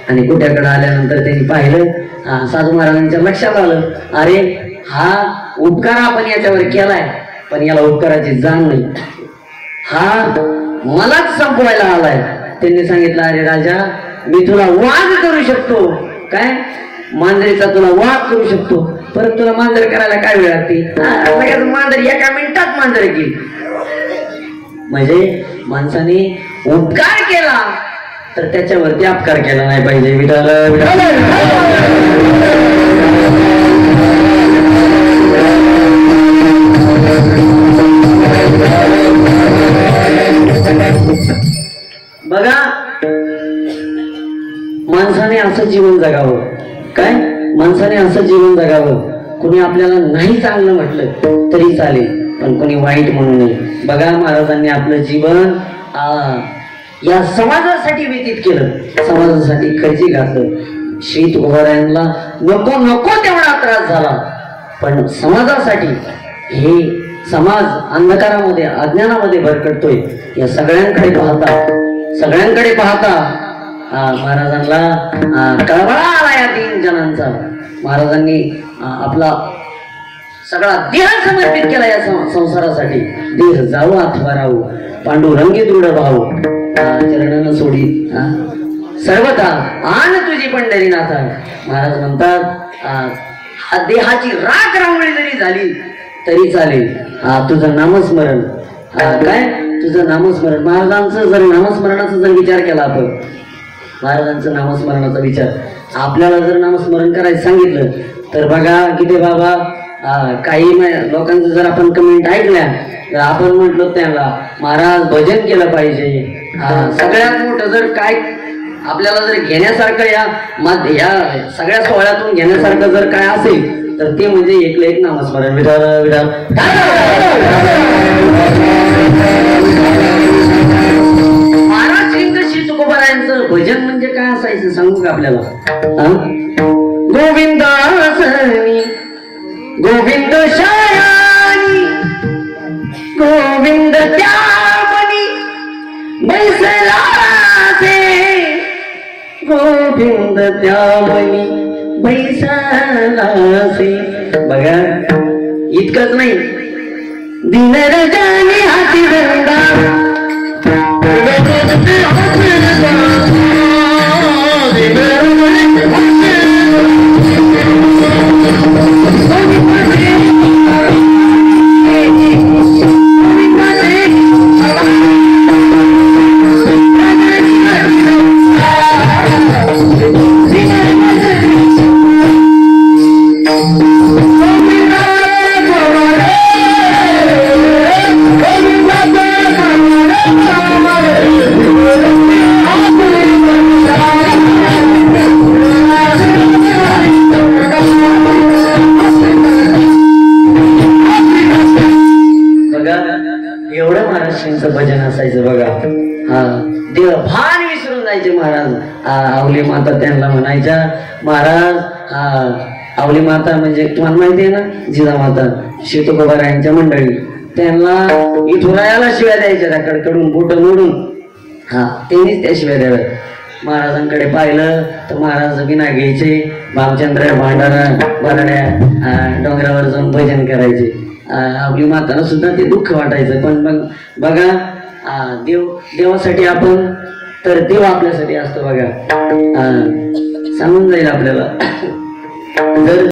आणि कुट्याकडे आल्यानंतर त्यांनी पाहिलं. साधू महाराजांच्या लक्षात आलं, अरे हा उपकार आपण याच्यावर केलाय पण याला उपकाराची जाण नाही. हा मलाच संपवायला आलाय. त्यांनी सांगितलं अरे राजा मी तुला वाघ करू शकतो. काय मांजरीचा तुला वाघ करू शकतो. परत तुला मांजर करायला काय वेळ लागते? मांजर एका मिनिटात मांजर गेली. म्हणजे माणसाने उपकार केला तर त्याच्यावरती अपकार केला नाही पाहिजे. बघा माणसाने असं जीवन जगावं. काय माणसाने असं जीवन जगावं, कुणी आपल्याला नाही चांगलं म्हटलं तरी चालेल पण कोणी वाईट म्हणू नये. बघा महाराजांनी आपलं जीवन या समाजासाठी व्यतीत केलं, समाजासाठी खर्ची घातलं. श्री तुकोबारायांना नको नको तेवढा त्रास झाला, पण समाजासाठी हे समाज अंधकारामध्ये अज्ञानामध्ये भरकटतोय या सगळ्यांकडे पाहता महाराजांना कळवळा आला या 3 जणांचा. महाराजांनी आपला सगळा देह समर्पित केला या संसारासाठी. देह जाऊ अथवा राहू पांडुरंगी दृढ भाऊ चरणन सोडी सर्वथा आन तुझी पंढरीनाथा. महाराज म्हणतात देहाची राख रांगोळी जरी झाली तरी चालेल, तुझं नामस्मरण. काय तुझं नामस्मरण. महाराजांचं जर नामस्मरणाचा जर विचार केला आपण, महाराजांचं नामस्मरणाचा विचार आपल्याला जर नामस्मरण करायचं सांगितलं तर बघा किती बाबा काही लोकांचं जर आपण कमेंट ऐकल्या तर आपण म्हटलो त्यांना महाराज भजन केलं पाहिजे. सगळ्यात मोठं जर काय आपल्याला जर घेण्यासारखं या सगळ्या सोहळ्यातून घेण्यासारखं जर काय असेल तर ते म्हणजे एकलं एक नामस्मरण. विठाल विठाल. महाराज श्री तुकोबारायांचं भजन म्हणजे काय असायचं सांगू का आपल्याला. गोविंद गोविंद शयानी गोविंद त्यामनी बैसला से गोविंद त्यामनी बैसला से. बघा इतकंच नाही, दिन रजानी हाती गंगा भजन असायचं बघा. देव भान विसरून जायचे महाराज. आवली माता त्यांना म्हणायच्या महाराज. आवली माता म्हणजे तुम्हाला माहिती आहे ना जिजामाता श्री तुकोबारायांच्या मंडळी, त्यांना इथुरायाला शिव्या द्यायच्या त्या कडकडून बोट मोडून. त्यांनीच त्या शिव्या द्याव्या. महाराजांकडे पाहिलं तर महाराज बिना घ्यायचे, भामचंद्र भांडारा बरड्या डोंगरावर जाऊन भजन करायचे. आपली माताला सुद्धा ते दुःख वाटायचं. पण मग बघा देवासाठी आपण तर देव आपल्यासाठी असतो बघा. सांगून जाईल आपल्याला जर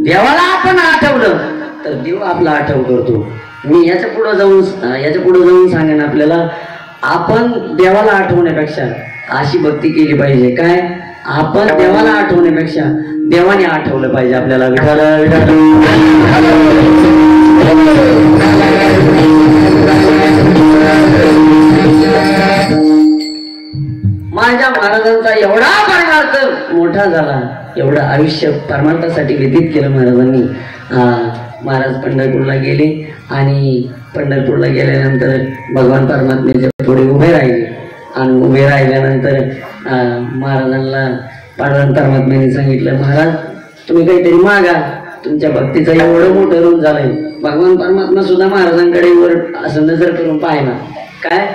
देवाला आपण आठवलं तर देव आपला आठव करतो. मी याच्या पुढे जाऊन सांगेन आपल्याला आपण देवाला आठवण्यापेक्षा अशी भक्ती केली पाहिजे. काय आपण देवाला आठवण्यापेक्षा देवाने आठवलं पाहिजे आपल्याला. विठाल विठाल. माझ्या महाराजांचा एवढा परमार्थ मोठा झाला, एवढं आयुष्य परमार्थासाठी व्यतीत केलं महाराजांनी. महाराज पंढरपूरला गेले आणि पंढरपूरला गेल्यानंतर भगवान परमात्म्याच्या पुढे उभे राहिले आणि उभे राहिल्यानंतर महाराजांना पांडुरंग परमात्म्याने सांगितलं महाराज तुम्ही काहीतरी मागा, तुमच्या भक्तीचं एवढं मोठं रूप झालंय. भगवान परमात्मा सुद्धा महाराजांकडे वर असं नजर करून पाहिना. काय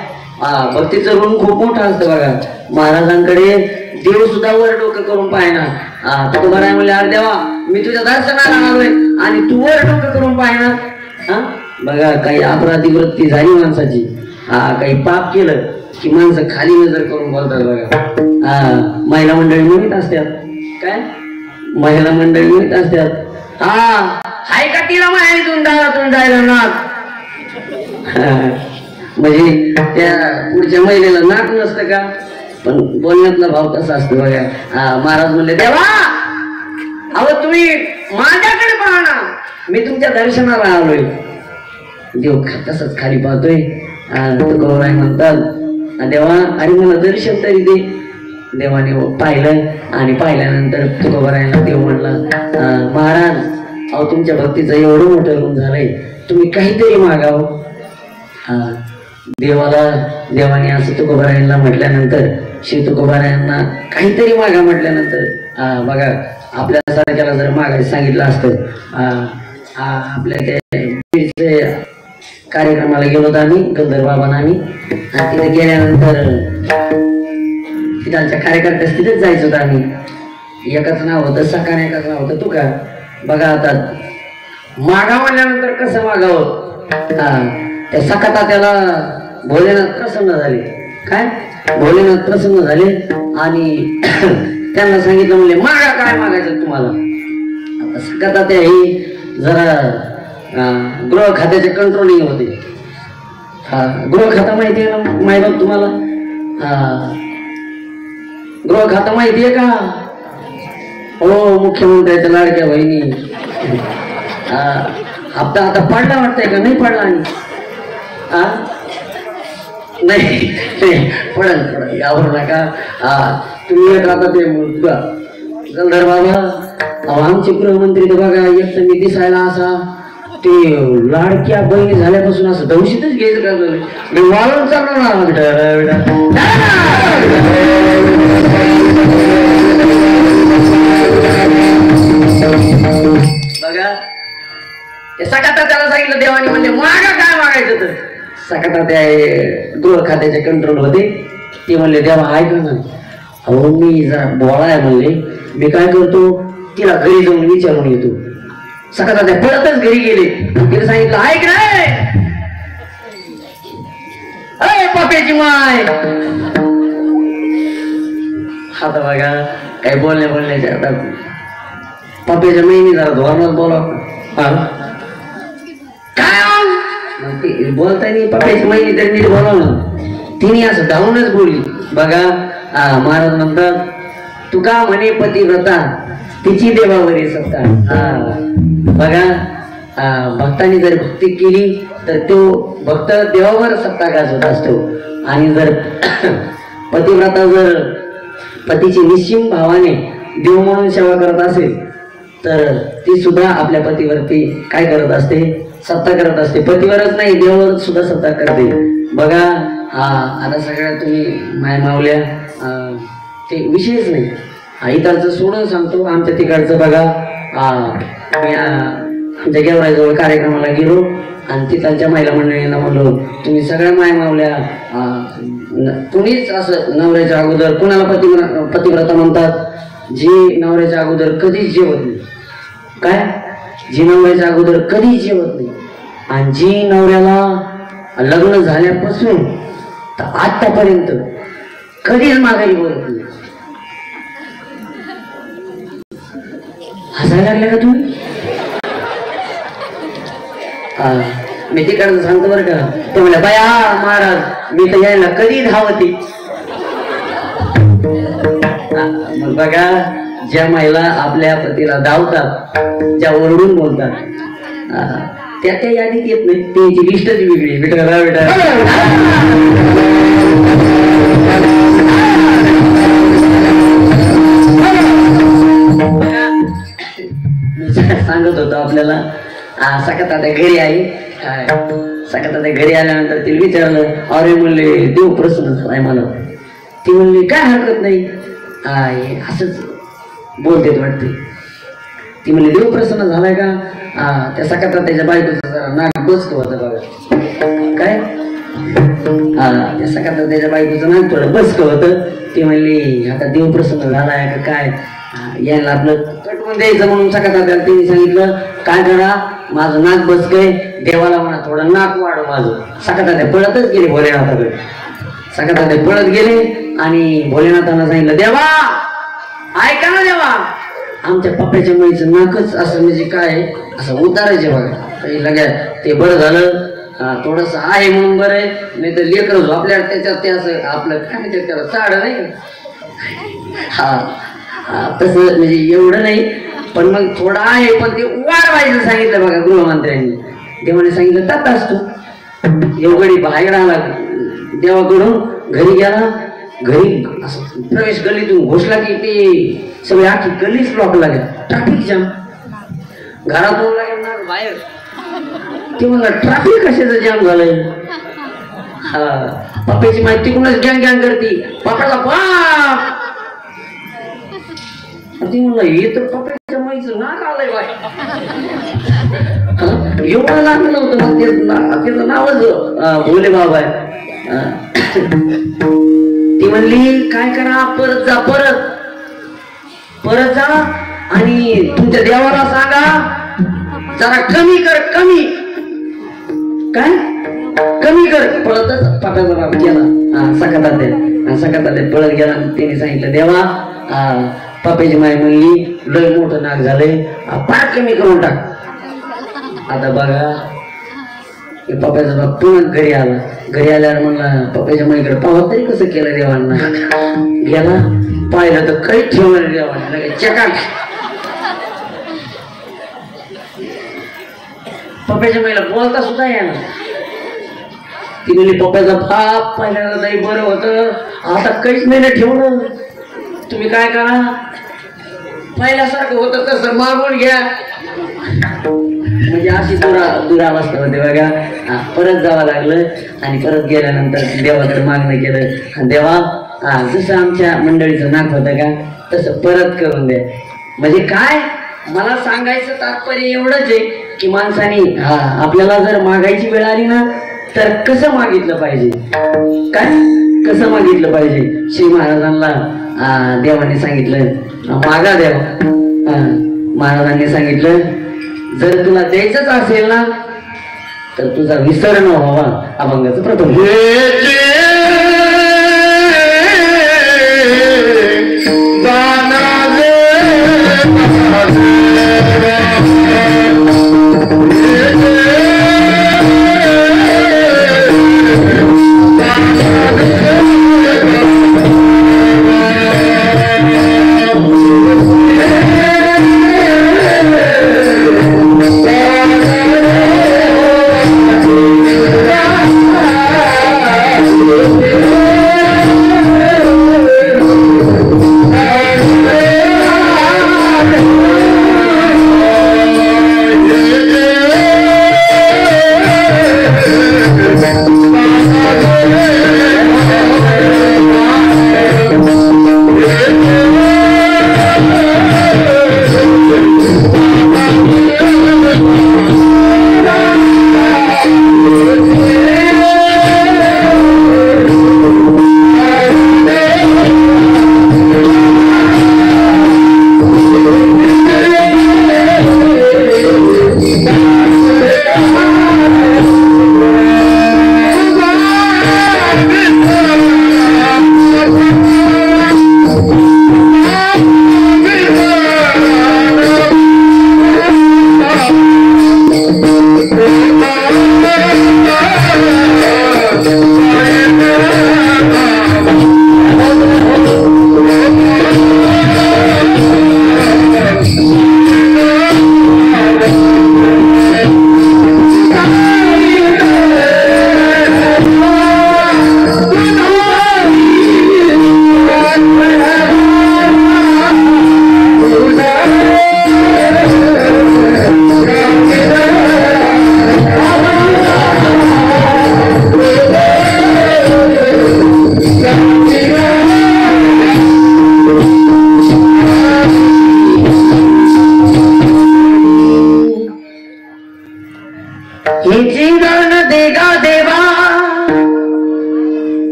भक्तीचं ऋण खूप मोठं असतं बघा. महाराजांकडे देव सुद्धा वर डोकं करून पाहिना. तुकोबाराय म्हणले अरे देवा मी तुझ्या दर्शनाला आलोय आणि तू वर डोकं करून पाहिना. बघा काही अपराधी वृत्ती झाली माणसाची, काही पाप केलं की माणसं खाली नजर करून बोलतात बघा. महिला मंडळी म्हणत असतात. काय महिला मंडळी म्हणत असतात हाय का तिला माहितून दारातून जायला नाक. म्हणजे त्या पुढच्या महिलेला नाक नसतं का, पण बोलण्यातला भाव कसा असतो बघा. महाराज म्हणले देवा अहो तुम्ही माझ्याकडे पाहा ना, मी तुमच्या दर्शनाला आलोय. देव तसंच खाली पाहतोय. तुकोबाराय म्हणतात देवा अरे मला दर्शन तरी दे. देवाने पाहिलं आणि पाहिल्यानंतर तुकोबारायला देव म्हणला महाराज अहो तुमच्या भक्तीचं एवढं मोठं रूप झालंय, तुम्ही काहीतरी मागावं. देवाने असं तुकोबारायांना म्हटल्यानंतर श्री तुकोबारायांना काहीतरी मागा म्हटल्यानंतर बघा आपल्यासारख्याला जर मागायला सांगितलं असतं आपल्या ते कार्यक्रमाला गेलो होतो आम्ही गंधर्व बाबांना आम्ही तिथे गेल्यानंतर तिथालच्या कार्यकर्त्यास तिथेच जायचं होतं आम्ही एकच नाव होतं सकाळ एकच नाव होतं तुका बघा आता मागा म्हणल्यानंतर कसं मागावं त्या सकाता त्याला भोलेनाथ प्रसन्न झाले काय भोलेनाथ प्रसन्न झाले आणि त्यांना सांगितलं म्हणले मागा काय मागायचं तुम्हाला आता सकाता त्या ही जरा गृह खात्याचे कंट्रोलिंग होते गृह खाता माहिती आहे ना माहिती तुम्हाला गृह खाता माहिती आहे का हो मुख्यमंत्र्याच्या लाडक्या बहिणी हप्ता आता पडला वाटतंय का नाही पडला आणि नाही पडल पडल यावर नका तुम्ही येत राहता ते गंधर्व बाबा आमचे गृहमंत्री तर बघा एक तर मी दिसायला असा ते लाडक्या बहिणी झाल्यापासून असं दवशीतच घ्यायचं का मी वाळून चालणार बघा ते सकाता त्याला सांगितलं देवानी म्हणजे मागा काय मागायचं तर सकाता त्या गृह खात्याचे कंट्रोल होते ते म्हणले देवा ऐक ना अहो मी जरा बोळा आहे म्हणले मी काय करतो तिला घरी जाऊन विचारून येतो सकाळ त्या पळतच घरी गेले तिने सांगितलं ऐक रे अरे पाप्याची माय आता बघा काही बोलण्याचे आता पाप्याच्या महिनी जरा धोरणात बोला काय बोलता नाही पाप्याची महिनी तरी नीट बोलावं तिने असं धावूनच बोलली बघा महाराज म्हणतात तुका म्हणे पतिव्रता तिची देवावरी सत्ता बघा भक्तांनी जर भक्ती केली तर तो भक्त देवावर सत्ता गाजवत असतो आणि जर पतिव्रता जर पतीची निश्चिम भावाने देव म्हणून सेवा करत असेल तर ती सुद्धा आपल्या पतीवरती काय करत असते सत्ता करत असते पतीवरच नाही देवावर सुद्धा सत्ता करते बघा आता सगळ्यात तुम्ही माय मावल्या ते विषयच नाही इथालचं सोडून सांगतो आमच्या तिकडचं बघा आमच्या गेवराजवळ कार्यक्रमाला गेलो आणि तिथालच्या महिला मंडळींना म्हणलो तुम्ही सगळ्या माय मावल्या कुणीच असं नवऱ्याच्या अगोदर कुणाला पतिव्रता म्हणतात जी नवऱ्याच्या अगोदर कधीच जेवत नाही काय जी नवऱ्याच्या अगोदर कधीच जेवत नाही आणि जी नवऱ्याला लग्न झाल्यापासून तर आतापर्यंत कधीच माघारी बोलत नाही हसायला लागले का तुम्ही मी तिकडचं सांगतो बरं का तो म्हणला बाया महाराज मी तर यायला कधी धावते मग बघा ज्या महिला आपल्या पतीला धावतात ज्या ओरडून बोलतात त्या त्या यादीत येत नाही त्यांची लिस्टच वेगळी बेटा बेटा सांगत होतो आपल्याला सकाळ घरी आई सकाळ घरी आल्यानंतर तिला विचारलं अरे म्हणले देव प्रसन्न झालाय मला ती म्हणली काय हरकत नाही असंच बोलते वाटते ती म्हणली देव प्रसन्न झालाय का त्या सकाळ त्याच्या बायकोचं जरा नाक बसतो होतं बघा काय त्या सकाळ त्याच्या बायकोचं नाक थोडं बसकं होतं ती म्हणली आता देव प्रसन्न झालाय का काय यायला आपलं कटवून द्यायचं म्हणून सकाळ तिने सांगितलं काय करा माझं नाक बसकय देवाला म्हणा थोडं नाक वाढ माझं सकाळ पळतच गेले भोलेनाथाकडे सकाळ पळत गेले आणि भोलेनाथांना सांगितलं देवा ऐका ना देवा आमच्या पप्प्याच्या मुलीचं नाकच असं म्हणजे काय असं उतारायचे बघा लगेच ते बरं झालं थोडस आहे म्हणून बरं आहे नाही तर लेकर झोपल्या त्याच्यात ते असं आपलं काय म्हणतात त्याला चाड नाही तसं म्हणजे एवढं नाही पण मग थोडं आहे पण ते वाढवायचं सांगितलं बघा गृहमंत्र्यांनी देवाने सांगितलं तात असतो एवढी बाहेर आला देवाकडून घरी गेला घरी असं प्रवेश गल्लीतून घोषला की ते सगळे आखी गल्लीच ब्लॉक लागेल ट्रॅफिक जाम घरातून लागेल ना बाहेर ते म्हणला ट्रॅफिक कशाचं जाम झालंय पप्प्याची माहिती कोणाच गँग गँग करते पप्पाला बाप ती म्हणलं हे तर पप्याच्या माईचं नाक आलंय बाय. एवढं लागलं नव्हतं मग त्याचं नावच भोले बाबा आहे. ती म्हणली काय करा, परत जा, परत जा आणि तुमच्या देवाला सांगा जरा कमी कर, कमी काय कमी कर. पळतच पप्याचा बाप गेला सकातात पळत गेला. त्याने सांगितलं देवा पप्याची माय म्हणली लय मोठं नाक झालंय, पाठ कमी करून टाक. आता बघा पप्याचा बाप पुन्हा घरी आल्यावर म्हणला पप्याच्या माईकडे पाहत तरी कसं केलं देवांना. गेला पाहिलं तर काही ठेवलं देवाने चकाट. पप्याच्या माईला बोलता सुद्धा येणार. ती म्हणली पप्याचा बाप पहिल्यांदा नाही बरं होतं, आता काहीच नाही ठेवलं. तुम्ही काय करा, पहिल्यासारखं होतं तसं मागून घ्या. म्हणजे अशी दुरावस्था होते बघा. परत जावं लागलं आणि परत गेल्यानंतर देवाकडे मागणं केलं. देवा जसं आमच्या मंडळीचं नाक होतं का तसं परत करून द्या. म्हणजे काय मला सांगायचं तात्पर्य एवढंच आहे की माणसाने आपल्याला जर मागायची वेळ आली ना तर कसं मागितलं पाहिजे, काय कसं मागितलं पाहिजे. श्री महाराजांना देवाने सांगितलं मागा देव. महाराजांनी सांगितलं जर तुला द्यायचंच असेल ना तर तुझा विसर न व्हावा. अभंगाचं प्रथम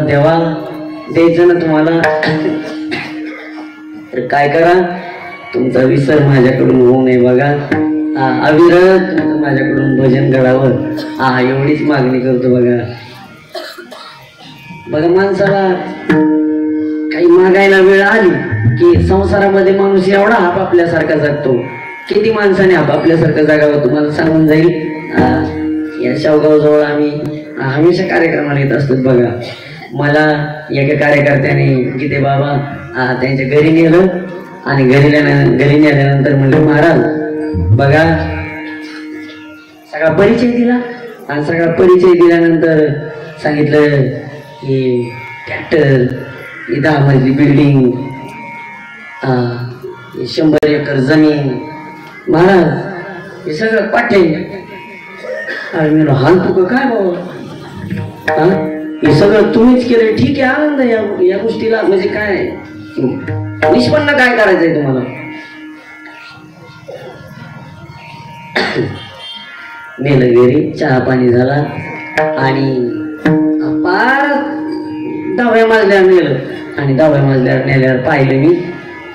देवा द्यायचं ना तुम्हाला तर काय करा, तुमचा विसर माझ्याकडून होऊ नये बघा. अविरत तुमचं माझ्याकडून भजन घडावं एवढीच मागणी करतो बघा. बघा माणसाला काही मागायला वेळ आली की संसारामध्ये माणूस एवढा आपापल्यासारखा जगतो. किती माणसाने आपापल्यासारखं जगावं तुम्हाला सांगून जाईल. या शावगाव जवळ आम्ही हमेशा कार्यक्रमाला येत असतो बघा. मला एका कार्यकर्त्याने गीते बाबा त्यांच्या घरी नेलं आणि घरी नेल्यानंतर म्हणलं महाराज बघा, सगळा परिचय दिला आणि सगळा परिचय दिल्यानंतर सांगितलं की ट्रॅक्टर, 10 मजली बिल्डिंग, 100 एकर जमीन, महाराज हे सगळं पाठे. अरे मी हाल तुका काय बाबा, हे सगळं तुम्हीच केलं. ठीक आहे, आनंद या गोष्टीला. म्हणजे काय निष्पन्न काय करायचंय तुम्हाला? नेलं घरी, चहा पाणी झाला आणि पार 10व्या मजल्यावर नेलं. आणि 10व्या मजल्यावर नेल्यावर पाहिलं मी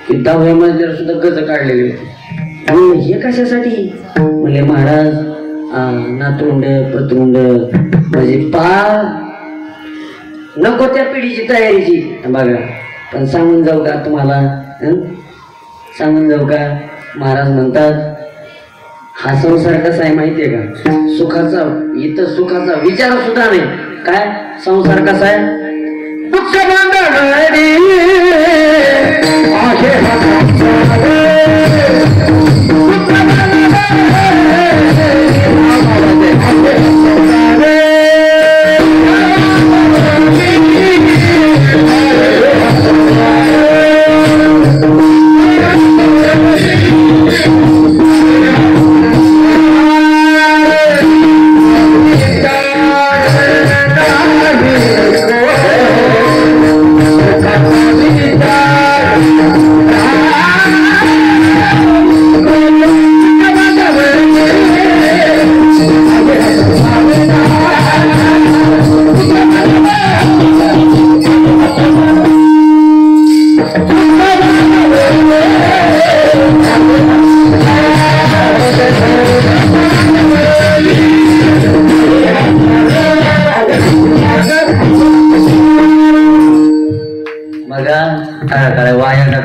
की 10व्या मजल्यावर सुद्धा गज काढलेले होते. हे कशासाठी म्हणले महाराज नातरुंड पत्रुंड म्हणजे पार नको त्या पिढीची तयारीची बघा. पण सांगून जाऊ का तुम्हाला, सांगून जाऊ का? महाराज म्हणतात हा संसार कसा आहे माहितीये का? सुखाचा, इथं सुखाचा विचार सुद्धा नाही. काय संसार कसा आहे?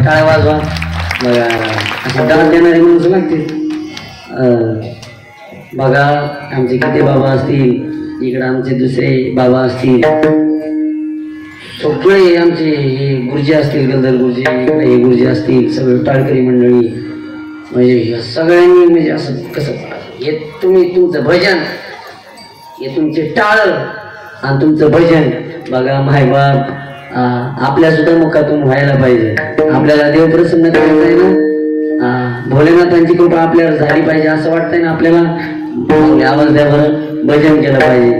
टाळ्या वाजवा बघा. असं दान देणारी माणसं लागतील. बघा आमचे किती बाबा असतील, इकडे आमचे दुसरे बाबा असतील, सगळे आमचे हे गुरुजी असतील, गलदर गुरुजी, इकडे हे गुरुजी असतील, सगळे टाळकरी मंडळी. म्हणजे सगळ्यांनी म्हणजे असं कसं हे तुम्ही तुमचं भजन, हे तुमचे टाळ आणि तुमचं भजन बघा. मायबाप आपल्या सुद्धा मुखातून व्हायला पाहिजे. आपल्याला देव प्रसन्न करायचं आहे ना, भोलेनाथांची कृपा आपल्यावर झाली पाहिजे असं वाटतंय ना आपल्याला. आवाज द्या बरं, भजन केलं पाहिजे.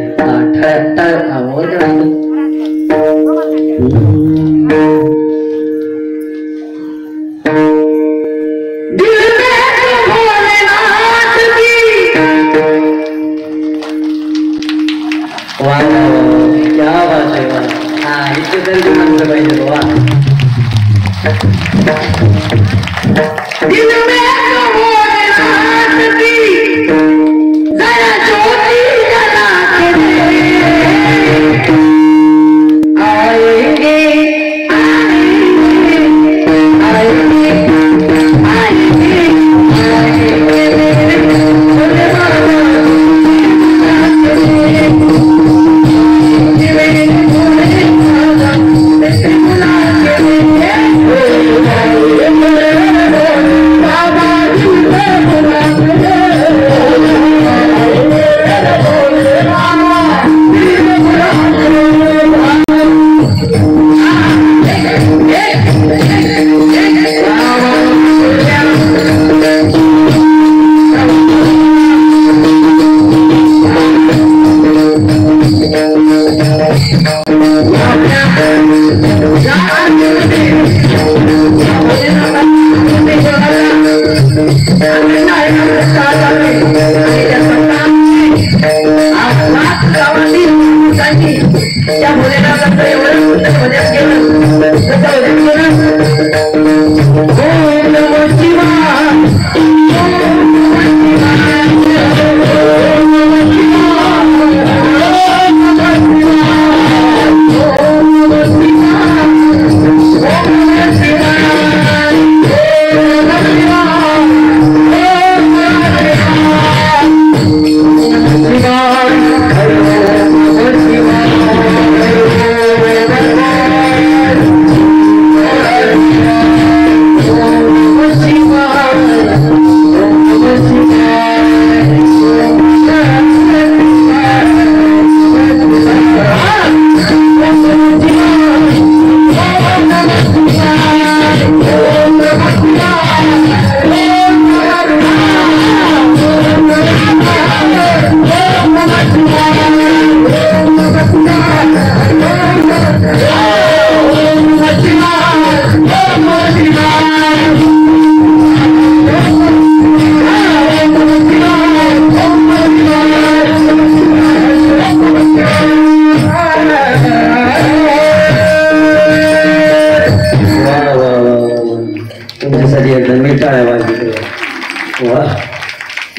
वर काय क्या बात आहे. इतकं तरी माणसं पाहिजे बाबा.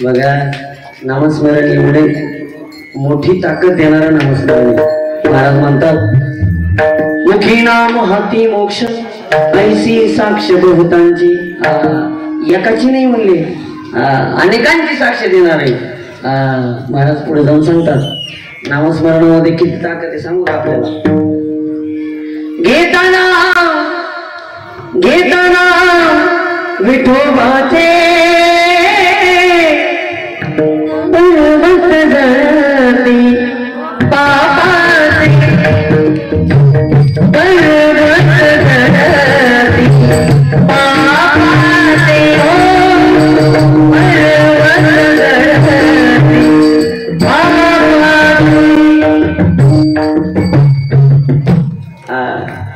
बघा नामस्मरण एवढे मोठी ताकद देणारं नामस्मरण. महाराज म्हणतात मुखी नाम हाती मोक्ष ऐसी साक्ष बहुतांची. एकाची नाही म्हणले, अनेकांची साक्ष देणार आहे. महाराज पुढे जाऊन सांगतात नामस्मरणामध्ये किती ताकद आहे सांगू का आपल्याला. घेताना घेताना विठोबाचे पर्वत धरती पापाचे पर्वत धरती पापाचे पर्वत धरती पापाचे.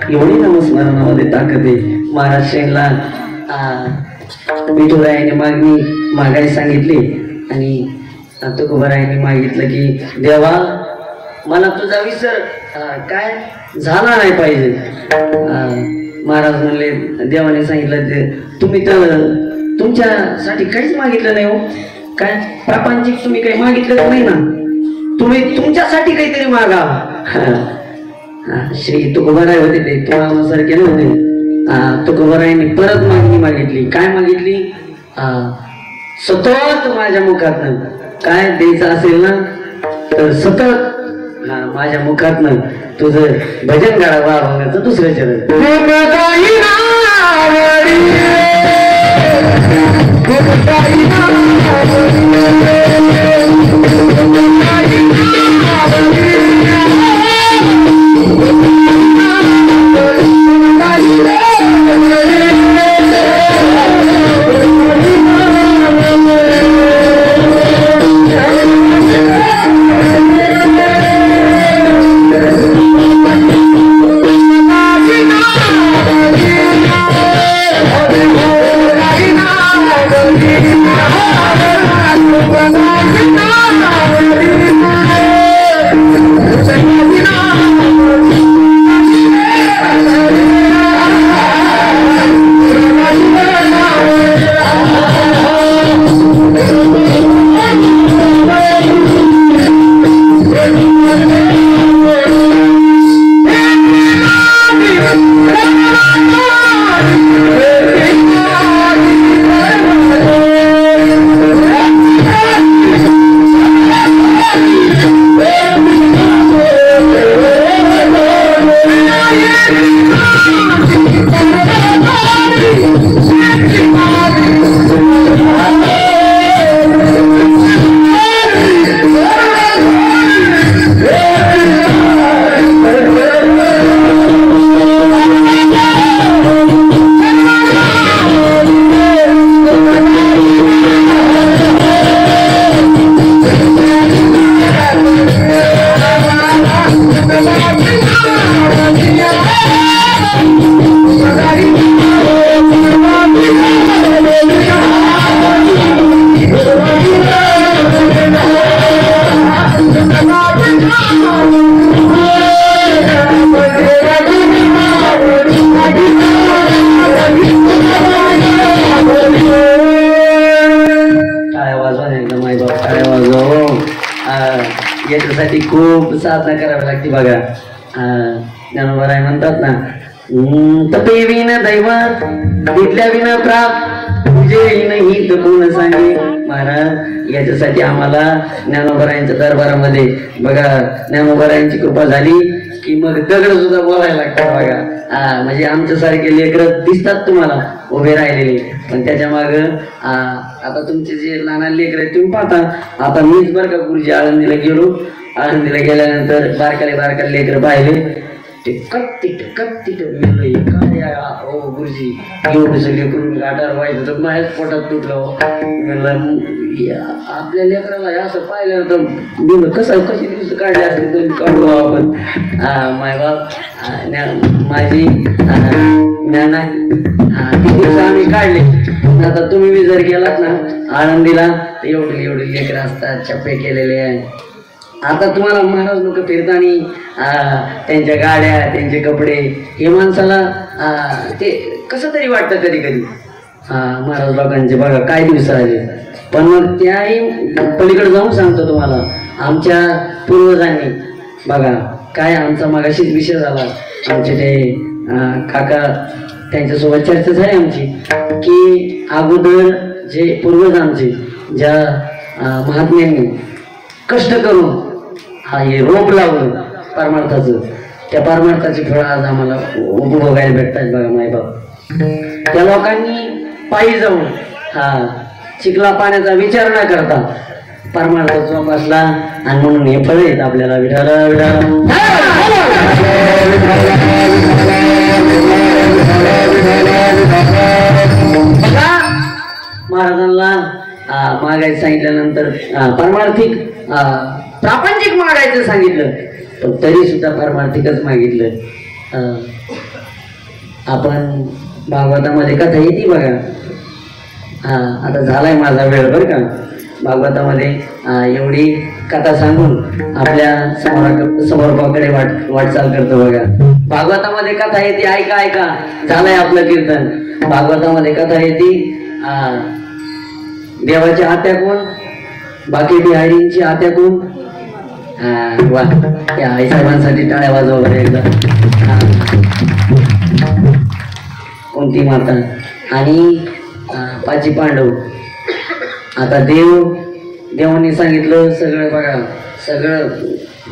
एवढी नामस्मरणामध्ये ताकद आहे. महाराष्ट्राला विठुरायाने मागायला सांगितली आणि तुकोबारायाने मागितलं की देवा मला तुझा विसर काय झाला नाही पाहिजे. महाराज म्हणले देवाने सांगितलं ते तुम्ही तर तुमच्यासाठी काहीच मागितलं नाही हो. काय प्रापंचिक तुम्ही काही मागितलं नाही ना, तुम्ही तुमच्यासाठी काहीतरी मागा. श्री तुकोबाराय होते ते तुळासारखे नव्हते. तुकोबारायांनी परत मागणी मागितली. काय मागितली? सतत माझ्या मुखातनं काय द्यायचं असेल ना तर सतत माझ्या मुखातनं तुझं भजन गाडा वाहण्याचं दुसरं चरण. याच्यासाठी खूप साधना करावी लागते. बघा ज्ञानोबाराय म्हणतात ना तपे विन दैवत विद्या विन प्राप्त पूजे हित कोण सांगे. महाराज याच्यासाठी आम्हाला ज्ञानोबारायांच्या दरबारामध्ये बघा ज्ञानोबारायांची कृपा झाली की मग दगड सुद्धा बोलायला लागतात. बघा म्हणजे आमच्यासारखे लेकरं दिसतात तुम्हाला उभे राहिलेले, पण त्याच्या माग आता तुमचे जे लहान लेकर आहेत तुम्ही पाहता. आता मीच बरं का गुरुजी आळंदीला गेलो. आळंदीला गेल्यानंतर बारकाले लेकर पाहिले ते कत्ती काय ओ गुरुजी एवढं सगळे करून गाठार व्हायचं तर माझ्याच पोटात तुटलं. आपल्या लेकराला असं पाहिलं तर मी कशी दिवस काढले असते तरी काढू आपण. माय बाप माझी ज्ञान ती दिवस आम्ही काढले. आता तुम्ही बी जर गेलात ना आळंदीला तर एवढे लेकर असतात चप्पे केलेले आहे. आता तुम्हाला महाराज लोक फिरताना त्यांच्या गाड्या त्यांचे कपडे हे माणसाला ते कसं तरी वाटतं कधी कधी. महाराज लोकांचे बघा काय दिवस आले. पण मग त्याही पलीकडे जाऊन सांगतो तुम्हाला, आमच्या पूर्वजांनी बघा काय आमचा मागाशीच विषय झाला, आमचे ते काका त्यांच्यासोबत चर्चा झाली आमची की अगोदर जे पूर्वज आमचे ज्या महात्म्यांनी कष्ट करून हे रोप लावलं परमार्थाचं, त्या परमार्थाची फळं आज आम्हाला उपभोगायला भेटतात बघा मायबाप. त्या लोकांनी पायी जाऊन चिखला पाण्याचा विचार न करता परमार्थाचा बसला आणि म्हणून हे फळ आहेत आपल्याला. विठाला महाराजांना मागायचं सांगितल्यानंतर परमार्थिक प्रापंचिक मागायचं सांगितलं, पण तरी सुद्धा परमार्थिकच मागितलं. आपण भागवतामध्ये कथा येते बघा. आता झालाय माझा वेळ बरं का. भागवतामध्ये एवढी कथा सांगून आपल्या समोरकडे वाटचाल करतो बघा. भागवतामध्ये कथा येते, ऐका ऐका, झालंय आपलं कीर्तन. भागवतामध्ये कथा येते, देवाच्या आत्या कोण, बाकी बिहारींची आत्या कोण. वा, त्या आईसाहेबांसाठी टाळ्या वाजवा बरं एकदा. कोणती माता आणि पाची पांडव. आता देवांनी सांगितलं सगळं बघा, सगळं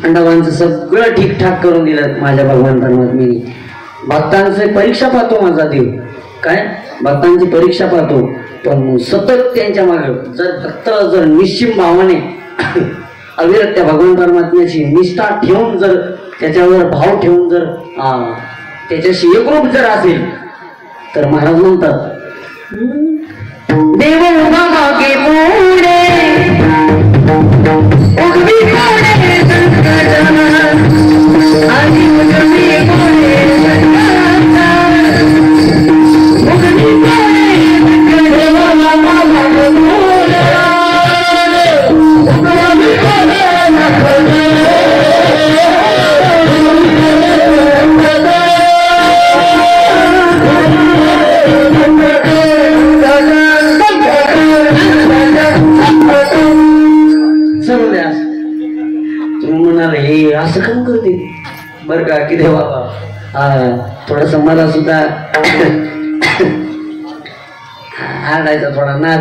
पांडवांचं सगळं ठीकठाक करून दिलं माझ्या भगवान परमात्म्याने. भक्तांचे परीक्षा पाहतो माझा देव, काय भक्तांची परीक्षा पाहतो, पण सतत त्यांच्या मागे जर भक्त जर निश्चिम भावाने अविरत त्या भगवान परमात्म्याची निष्ठा ठेवून, जर त्याच्यावर भाव ठेवून, जर त्याच्याशी एकरूप जर असेल तर महाराज म्हणतात देव मागे पुढे उगवी पुढे आणि उगवी पुढे असं काम करते बर का की देवा. थोडासा मला सुद्धा आणायचा थोडा नाद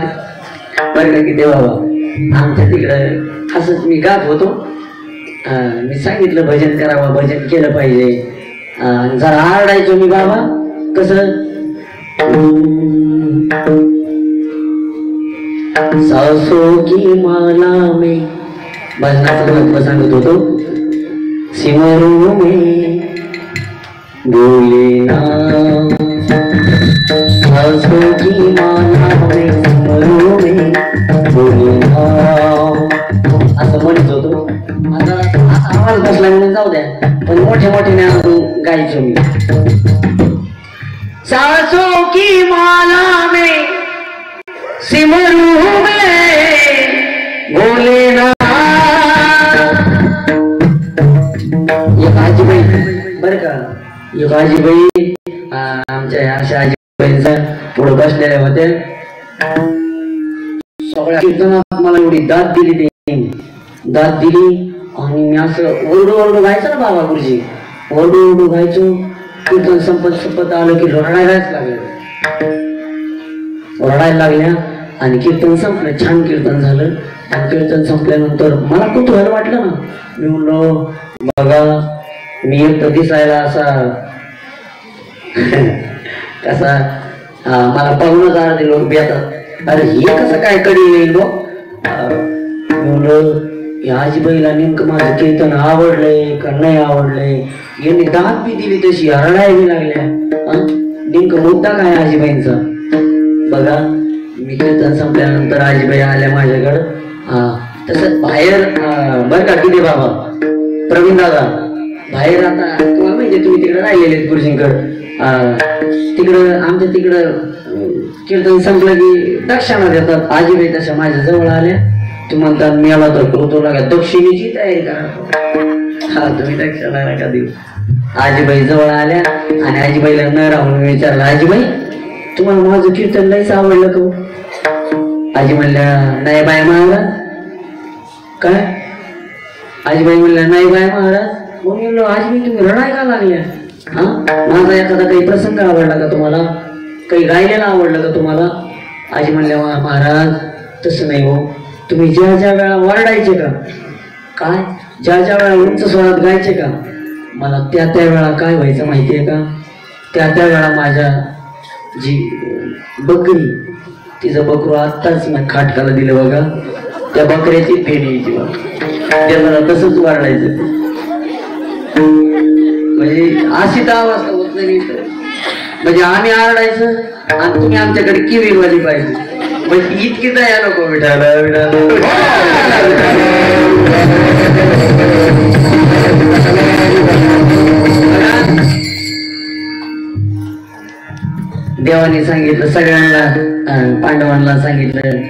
बर का की देवा. आमच्या तिकडं असंच मी गात होतो, मी सांगितलं भजन करावं, भजन केलं पाहिजे. जरा आरडायचो मी बाबा, कसं सासो की माला में भजनाचं महत्व सांगत होतो. सिमरू में बोले ना सासो की माला में सिमरू में बोले ना असं म्हणत होतो. आता आवाज बसला म्हणून जाऊ द्या, पण मोठे मोठे गायचो मी. सासो की माला में सिमरू में बोले ना. एक आजीबाई बर का, एक आजीबाई आमच्या अशा आजीबाईंचा पुढे बसलेल्या होत्या. सगळ्या कीर्तनात मला एवढी दाद दिली, दाद दिली आणि मी असं ओरडू गायचो ना बाबा गुरुजी, ओरडू गायचो. कीर्तन संपत आलं की रडायलाच लागल्या आणि कीर्तन संपलं. छान कीर्तन झालं आणि कीर्तन संपल्यानंतर मला कुतूहल वाटलं ना. मी म्हणलो बघा मी एक दिसायला असा कसा मला पाहूनच अर्धे लोक बेतात, अरे हे कसं काय कडी येईल. म्हणलं या आजीबाईला नेमकं माझं कीर्तन आवडलंय का नाही आवडलंय. यांनी दाद बी दिली तशी, हरडाय बी लागल्या. नेमकं मुद्दा काय आजीबाईंचा बघा. मी कीर्तन संपल्यानंतर आजीबाई आल्या माझ्याकडं. तसं बाहेर बर का किती बाबा प्रवीण दादा बाहेर. आता तुम्हाला माहिती तुम्ही तिकडे राहिलेले गुरुजींकडं, तिकडं आमच्या तिकडं कीर्तन संपलं की दक्षिणा देतात. आजीबाई तशा माझ्या जवळ आल्या. तू म्हणतात मी आला तर करू लागा दक्षिणेची तयारी करा, तुम्ही दक्षिणा नका देऊ. आजीबाई जवळ आल्या आणि आजीबाईला न राहून विचारलं, आजीबाई तुम्हाला माझं कीर्तन लयच आवडलं का. आजी म्हणल्या नाही बाय महाराज. काय? आजीबाई म्हणल्या नाही बाय महाराज. मग म्हणलो आजीबाई तुम्ही रडाय का लागल्या? हा, माझा एखादा काही प्रसंग आवडला का तुम्हाला? काही गायलेला आवडलं का तुम्हाला? आजी म्हणल्या महाराज तसं नाही हो, तुम्ही ज्या ज्या वेळा वरडायचे का, काय ज्या ज्या वेळा उंच स्वरात गायचे का, मला त्या त्या वेळा काय व्हायचं माहितीये का? त्या त्या वेळा माझ्या जी बकरी, तिचं बकरू आत्ताच मी खाटकाला दिलं बघा, त्या बकऱ्याची फेड यायची बघा, त्याला तसंच वरडायचं. म्हणजे अशी तर अवस्था होत नाही. म्हणजे आम्ही आरडायचं आणि तुम्ही आमच्याकडे किवी वाली पाहिजे. म्हणजे इतकी दया नको विठाला देवाने सांगितलं सगळ्यांना, पांडवांना सांगितलं,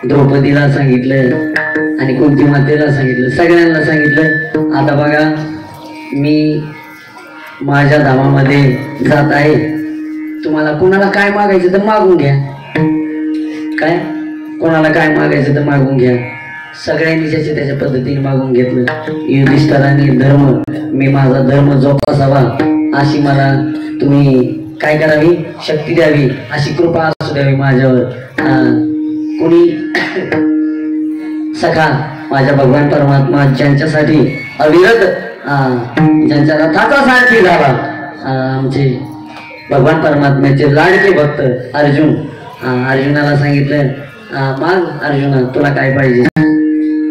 द्रौपदीला सांगितलं आणि कुंती मातेला सांगितलं, सगळ्यांना सांगितलं. आता बघा मी माझ्या धामामध्ये जात आहे, तुम्हाला कोणाला काय मागायचं तर मागून घ्या. काय कोणाला काय मागायचं तर मागून घ्या. सगळ्यांनी ज्याच्या त्याच्या पद्धतीने मागून घेतलं. युधिष्ठिराने धर्म, मी माझा धर्म जोपासावा अशी मला तुम्ही काय करावी, शक्ती द्यावी, अशी कृपा असू द्यावी माझ्यावर. कोणी सखा माझ्या भगवान परमात्मा ज्यांच्यासाठी अविरत, ज्यांच्या रथाचा सारथी झाला, आमचे भगवान परमात्म्याचे लाडके भक्त अर्जुन, अर्जुनाला सांगितलं माग अर्जुना तुला काय पाहिजे.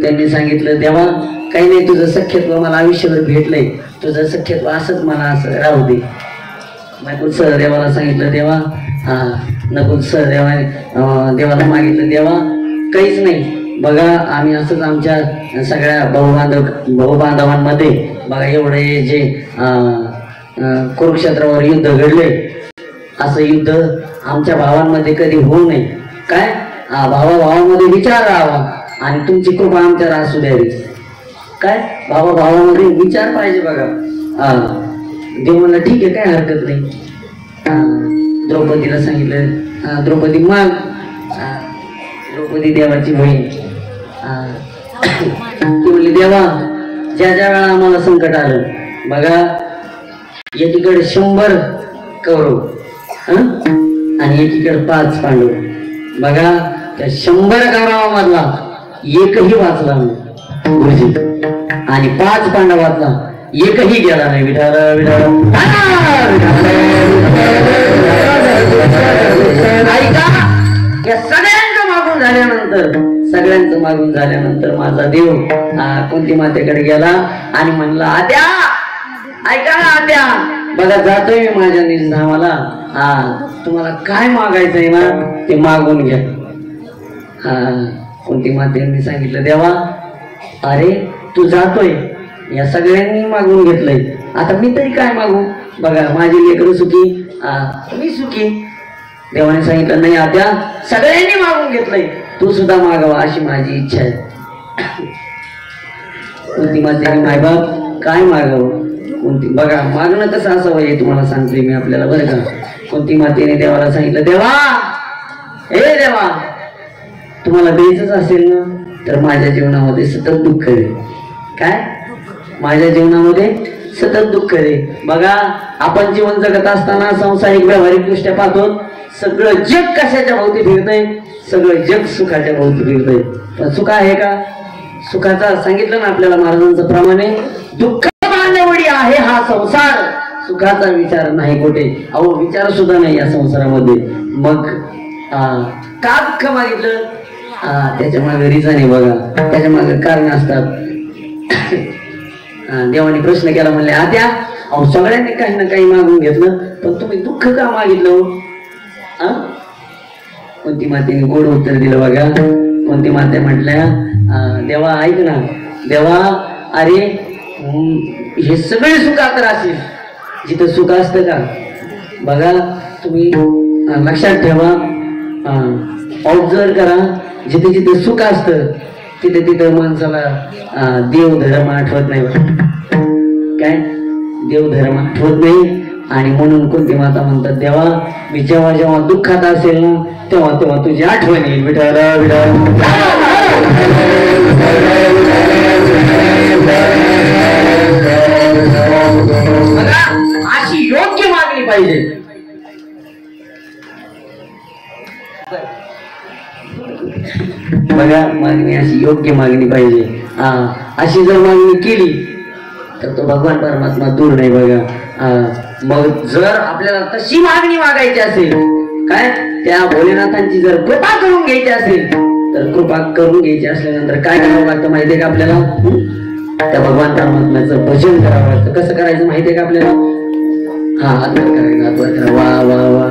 त्यांनी सांगितलं देवा काही नाही, तुझं सख्यत्व मला आयुष्यभर भेटलंय, तुझं सख्यत्व असंच मला असं राहू दे. नकुल सहदेवाला सांगितलं देवा, नकुल सहदेवाने देवाला मागितलं देवा काहीच नाही, बघा आम्ही असंच आमच्या सगळ्या भाऊबांधवांमध्ये बघा एवढे जे कुरुक्षेत्रावर युद्ध घडले, असं युद्ध आमच्या भावांमध्ये कधी होऊ नये. काय भावाभावामध्ये विचार राहावा आणि तुमची कृपा आमच्यावर असू द्यावी. काय भावाभावामध्ये विचार पाहिजे बघा. देव म्हणलं ठीक आहे काय हरकत नाही. द्रौपदीला सांगितलं द्रौपदी माग. द्रौपदी देवाची बहीण ती म्हणली देवा ज्या ज्या वेळा आम्हाला संकट आलं बघा, एकीकडे 100 कौरव आणि एकीकडे 5 पांडव, बघा त्या 100 कौरवामधला एकही वाचला नाही गुरुजी आणि 5 पांडवातला एकही गेला नाही. विठाल विठाल या सगळ्यांचं मागून झाल्यानंतर माझा देव कुंती मातेकडे गेला आणि म्हणला आत्या ऐका ना आत्या, बघा जातोय मी माझ्या निजधामाला, तुम्हाला काय मागायचंय ना ते मागून घ्या. कुंती मातेने सांगितलं देवा अरे तू जातोय, या सगळ्यांनी मागून घेतलंय, आता मी तरी काय मागू, बघा माझी लेकरं सुखी, मी सुखी. देवाने सांगितलं नाही आत्या सगळ्यांनी मागून घेतलंय, तू सुद्धा मागावा अशी माझी इच्छा आहे. कुंती मातेने मायबाप काय मागावं, कुंती बघा मागणं कसं असावं हे तुम्हाला सांगतोय मी आपल्याला बरं का. कुंती मातेने देवाला सांगितलं देवा हे देवा तुम्हाला द्यायचंच असेल ना तर माझ्या जीवनामध्ये सतत दुःख दे. काय माझ्या जीवनामध्ये सतत दुःख दे. बघा आपण जीवन जगत असताना सांसारिक व्यावहारिक दृष्ट्या पाहतो सगळं जग कशाच्या भोवती फिरतंय, सगळं जग सुखाच्या भोवती फिरतंय, पण सुख आहे का? सुखाचा सांगितलं ना आपल्याला महाराजांचं प्रमाणे दुःख मानवडी आहे हा संसार, सुखाचा विचार नाही कुठे. अहो विचार सुद्धा नाही या संसारामध्ये. मग का दुःख मागितलं? त्याच्या मागे रिझन आहे बघा, त्याच्या मागे कारण असतात. देवाने प्रश्न केला म्हणले आत्या अहो सगळ्यांनी काही ना काही मागून घेतलं पण तुम्ही दुःख का मागितलं? कुंती मातेने गोड उत्तर दिलं बघा. कुंती माते म्हटल्या देवा ऐक ना देवा, अरे हे सगळे सुखात राहतील जिथं सुख असतं का? बघा तुम्ही लक्षात ठेवा, ऑब्झर्व करा, जिथे जिथे सुख असतं तिथे तिथे माणसाला देव धर्म आठवत नाही. काय देव धर्म आठवत नाही आणि म्हणून कुंती माता म्हणतात, देवा मी जेव्हा जेव्हा दुःखात असेल ना तेव्हा तेव्हा तुझी आठवण येईल. विठ्ठल अशी योग्य मागणी पाहिजे. बघा मागणी अशी योग्य मागणी पाहिजे. अशी जर मागणी केली तर तो भगवान परमात्मा दूर नाही. बघा मग जर आपल्याला तशी मागणी मागायची असेल, काय त्या भोलेनाथांची जर कृपा करून घ्यायची असेल, तर कृपा करून घ्यायची असल्यानंतर काय करावं लागतं माहितीये का आपल्याला? त्या भगवान परमात्म्याचं भजन करावं लागतं. कसं करायचं माहितीये का आपल्याला? हात वर करायचं, हात वर करा. वा वा वा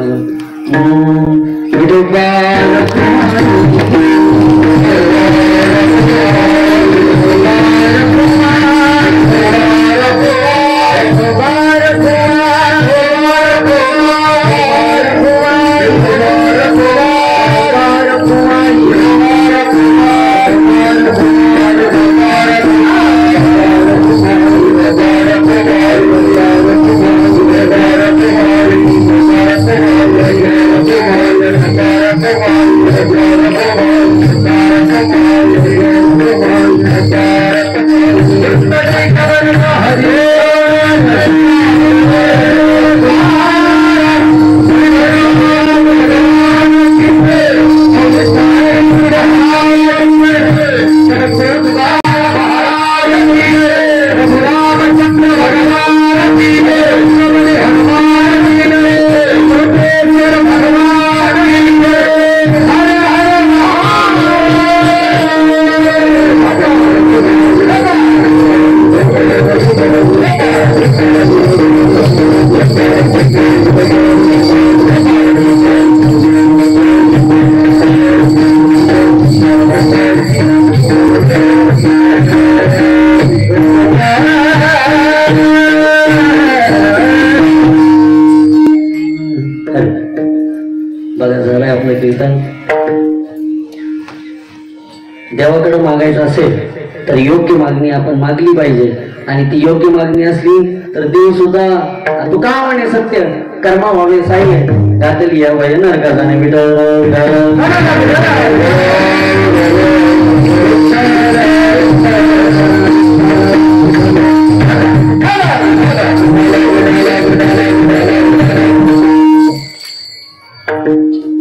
देवाकडे मागायचं असेल तर योग्य मागणी आपण मागली पाहिजे. आणि ती योग्य मागणी असली तर देव सुद्धा तू का म्हणे सत्य कर्मा व्हावे साई गातली या वय नरकाने विठ्ठल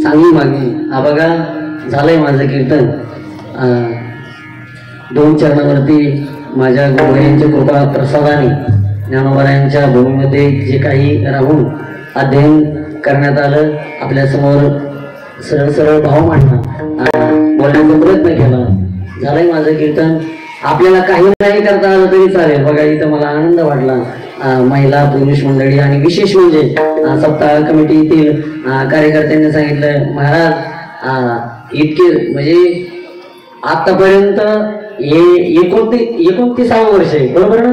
चांगली मागणी. हा बघा झालंय माझं कीर्तन. 2 चरणावरती माझ्या गुरुवायांच्या कृपा प्रसादाने ज्ञानोबारायांच्या भूमीमध्ये जे काही राहून अध्ययन करण्यात आलं, आपल्या समोर सरळ सरळ भाव मांडला, बोलण्याचा प्रयत्न केला. झालंय माझं कीर्तन. आपल्याला काही नाही करता आलं तरी चालेल. बघा इथं मला आनंद वाटला. महिला पुरुष मंडळी आणि विशेष म्हणजे सप्ताह कमिटीतील कार्यकर्त्यांनी सांगितलं, महाराज इतके म्हणजे आतापर्यंत हे 29वे वर्ष आहे, बरोबर ना?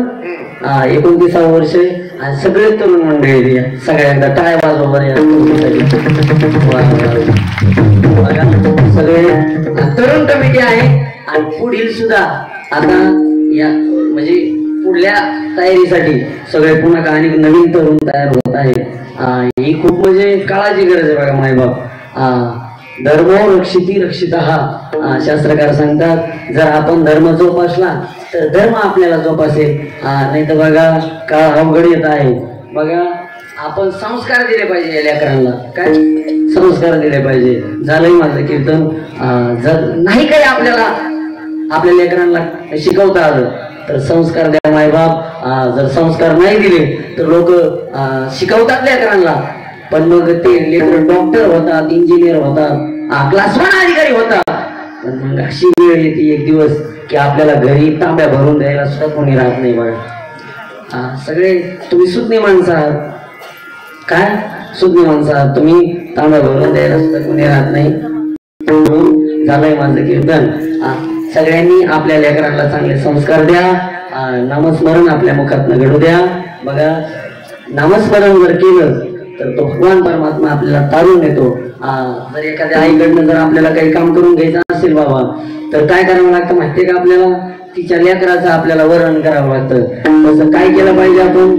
29वे वर्ष आणि सगळे तरुण मंडळी सगळ्यांदा टाळ्या वाजवा सगळे तरुण कमिटी आहे. आणि पुढील सुद्धा आता या म्हणजे पुढल्या तयारीसाठी सगळे पुन्हा काही नवीन तरुण तयार होत आहे. ही खूप म्हणजे काळाची गरज आहे. बघा मायबाप धर्मो रक्षिती रक्षित हा शास्त्रकार सांगतात. जर आपण धर्म जोपासला तर धर्म आपल्याला जोपासेल, नाही तर बघा काळ अवघड येत आहे. बघा आपण संस्कार दिले पाहिजे या लेकरांना. काय संस्कार दिले पाहिजे. झालंय माझं कीर्तन. जर नाही काही आपल्याला आपल्या लेकरांना शिकवता आलं तर संस्कार द्या मायबाप. जर संस्कार नाही दिले तर लोक शिकवतात लेकरांना, पण मग ते लेकर डॉक्टर होतात, इंजिनियर होतात, क्लास 1 अधिकारी होतात. पण मग अशी वेळ येते एक दिवस की आपल्याला घरी तांब्या भरून द्यायला सुद्धा कोणी राहत नाही. बघा सगळे तुम्ही सुज्ञ माणसं आहात. काय सुज्ञ माणसं आहात तुम्ही, तांब्या भरून द्यायला सुद्धा कोणी राहत नाही. झालंय माझं कीर्तन. सगळ्यांनी आपल्या लेकरांना चांगले संस्कार द्या. नामस्मरण आपल्या मुखातनं घडू द्या. बघा नामस्मरण जर केलं तर तो भगवान परमात्मा आपल्याला तारून येतो. जर एखाद्या आईकडनं जर आपल्याला काही काम करून घ्यायचं असेल बाबा तर काय करावं लागतं माहितीये का? आपल्याला तिच्या लेकराचं आपल्याला वरण करावं लागतं. तसं काय केलं पाहिजे आपण?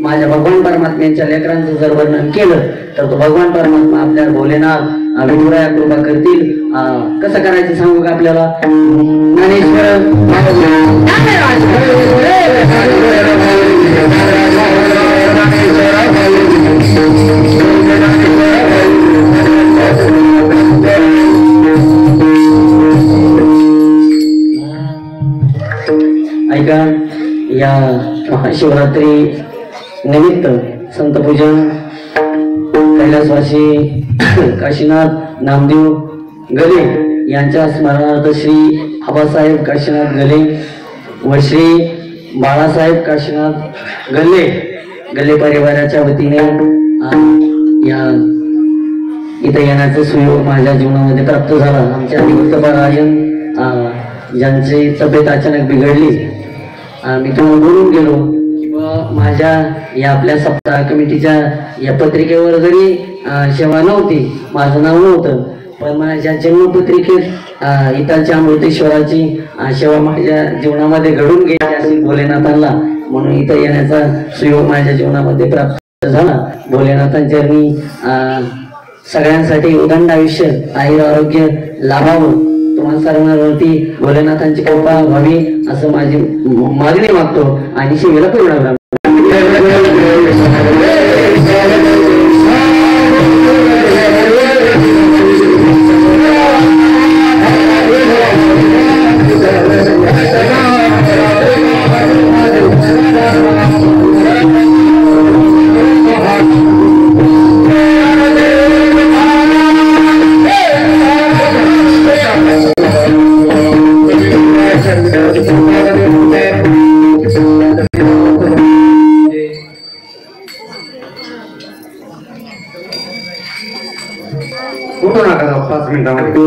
माझ्या भगवान परमात्म्यांच्या लेकरांचं जर वर्णन केलं तर तो भगवान परमात्मा आपल्याला भोलेनाथ विठुराया कृपा करतील. कसं करायचं सांगू का आपल्याला? ज्ञानेश्वर ऐका, या महाशिवरात्री निमित्त संतपूजन कैलासवासी काशीनाथ नामदेव गले यांच्या स्मरणार्थ श्री आबासाहेब काशीनाथ गले व श्री बाळासाहेब काशीनाथ गले परिवाराच्या वतीने या इथे येण्याचा सुयोग माझ्या जीवनामध्ये प्राप्त झाला. आमच्या निवृत्तपरायण ज्यांची तब्येत अचानक बिघडली, मी तुम्हाला बोलून गेलो की माझ्या या आपल्या सप्ताह कमिटीच्या या पत्रिकेवर जरी सेवा नव्हती, माझं नाव नव्हतं, पण माझ्या जन्मपत्रिकेत इथालच्या अमृतेश्वराची सेवा माझ्या जीवनामध्ये घडून घ्यायची असेल भोलेनाथांना, म्हणून इथं येण्याचा सुयोग माझ्या जीवनामध्ये प्राप्त झाला. भोलेनाथांच्या मी सगळ्यांसाठी उदंड आयुष्य आयुर आरोग्य लाभावं, तुम्हाला सर्वांवरती भोलेनाथांची कृपा व्हावी असं माझी मागणी मागतो आणि शिवेला पूर्ण करा. कुठून नका 5 मिनिटांमध्ये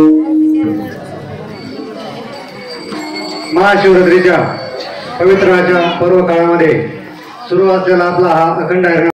महाशिवरात्रीच्या पवित्र पर्व काळामध्ये सुरू असलेला आपला हा अखंड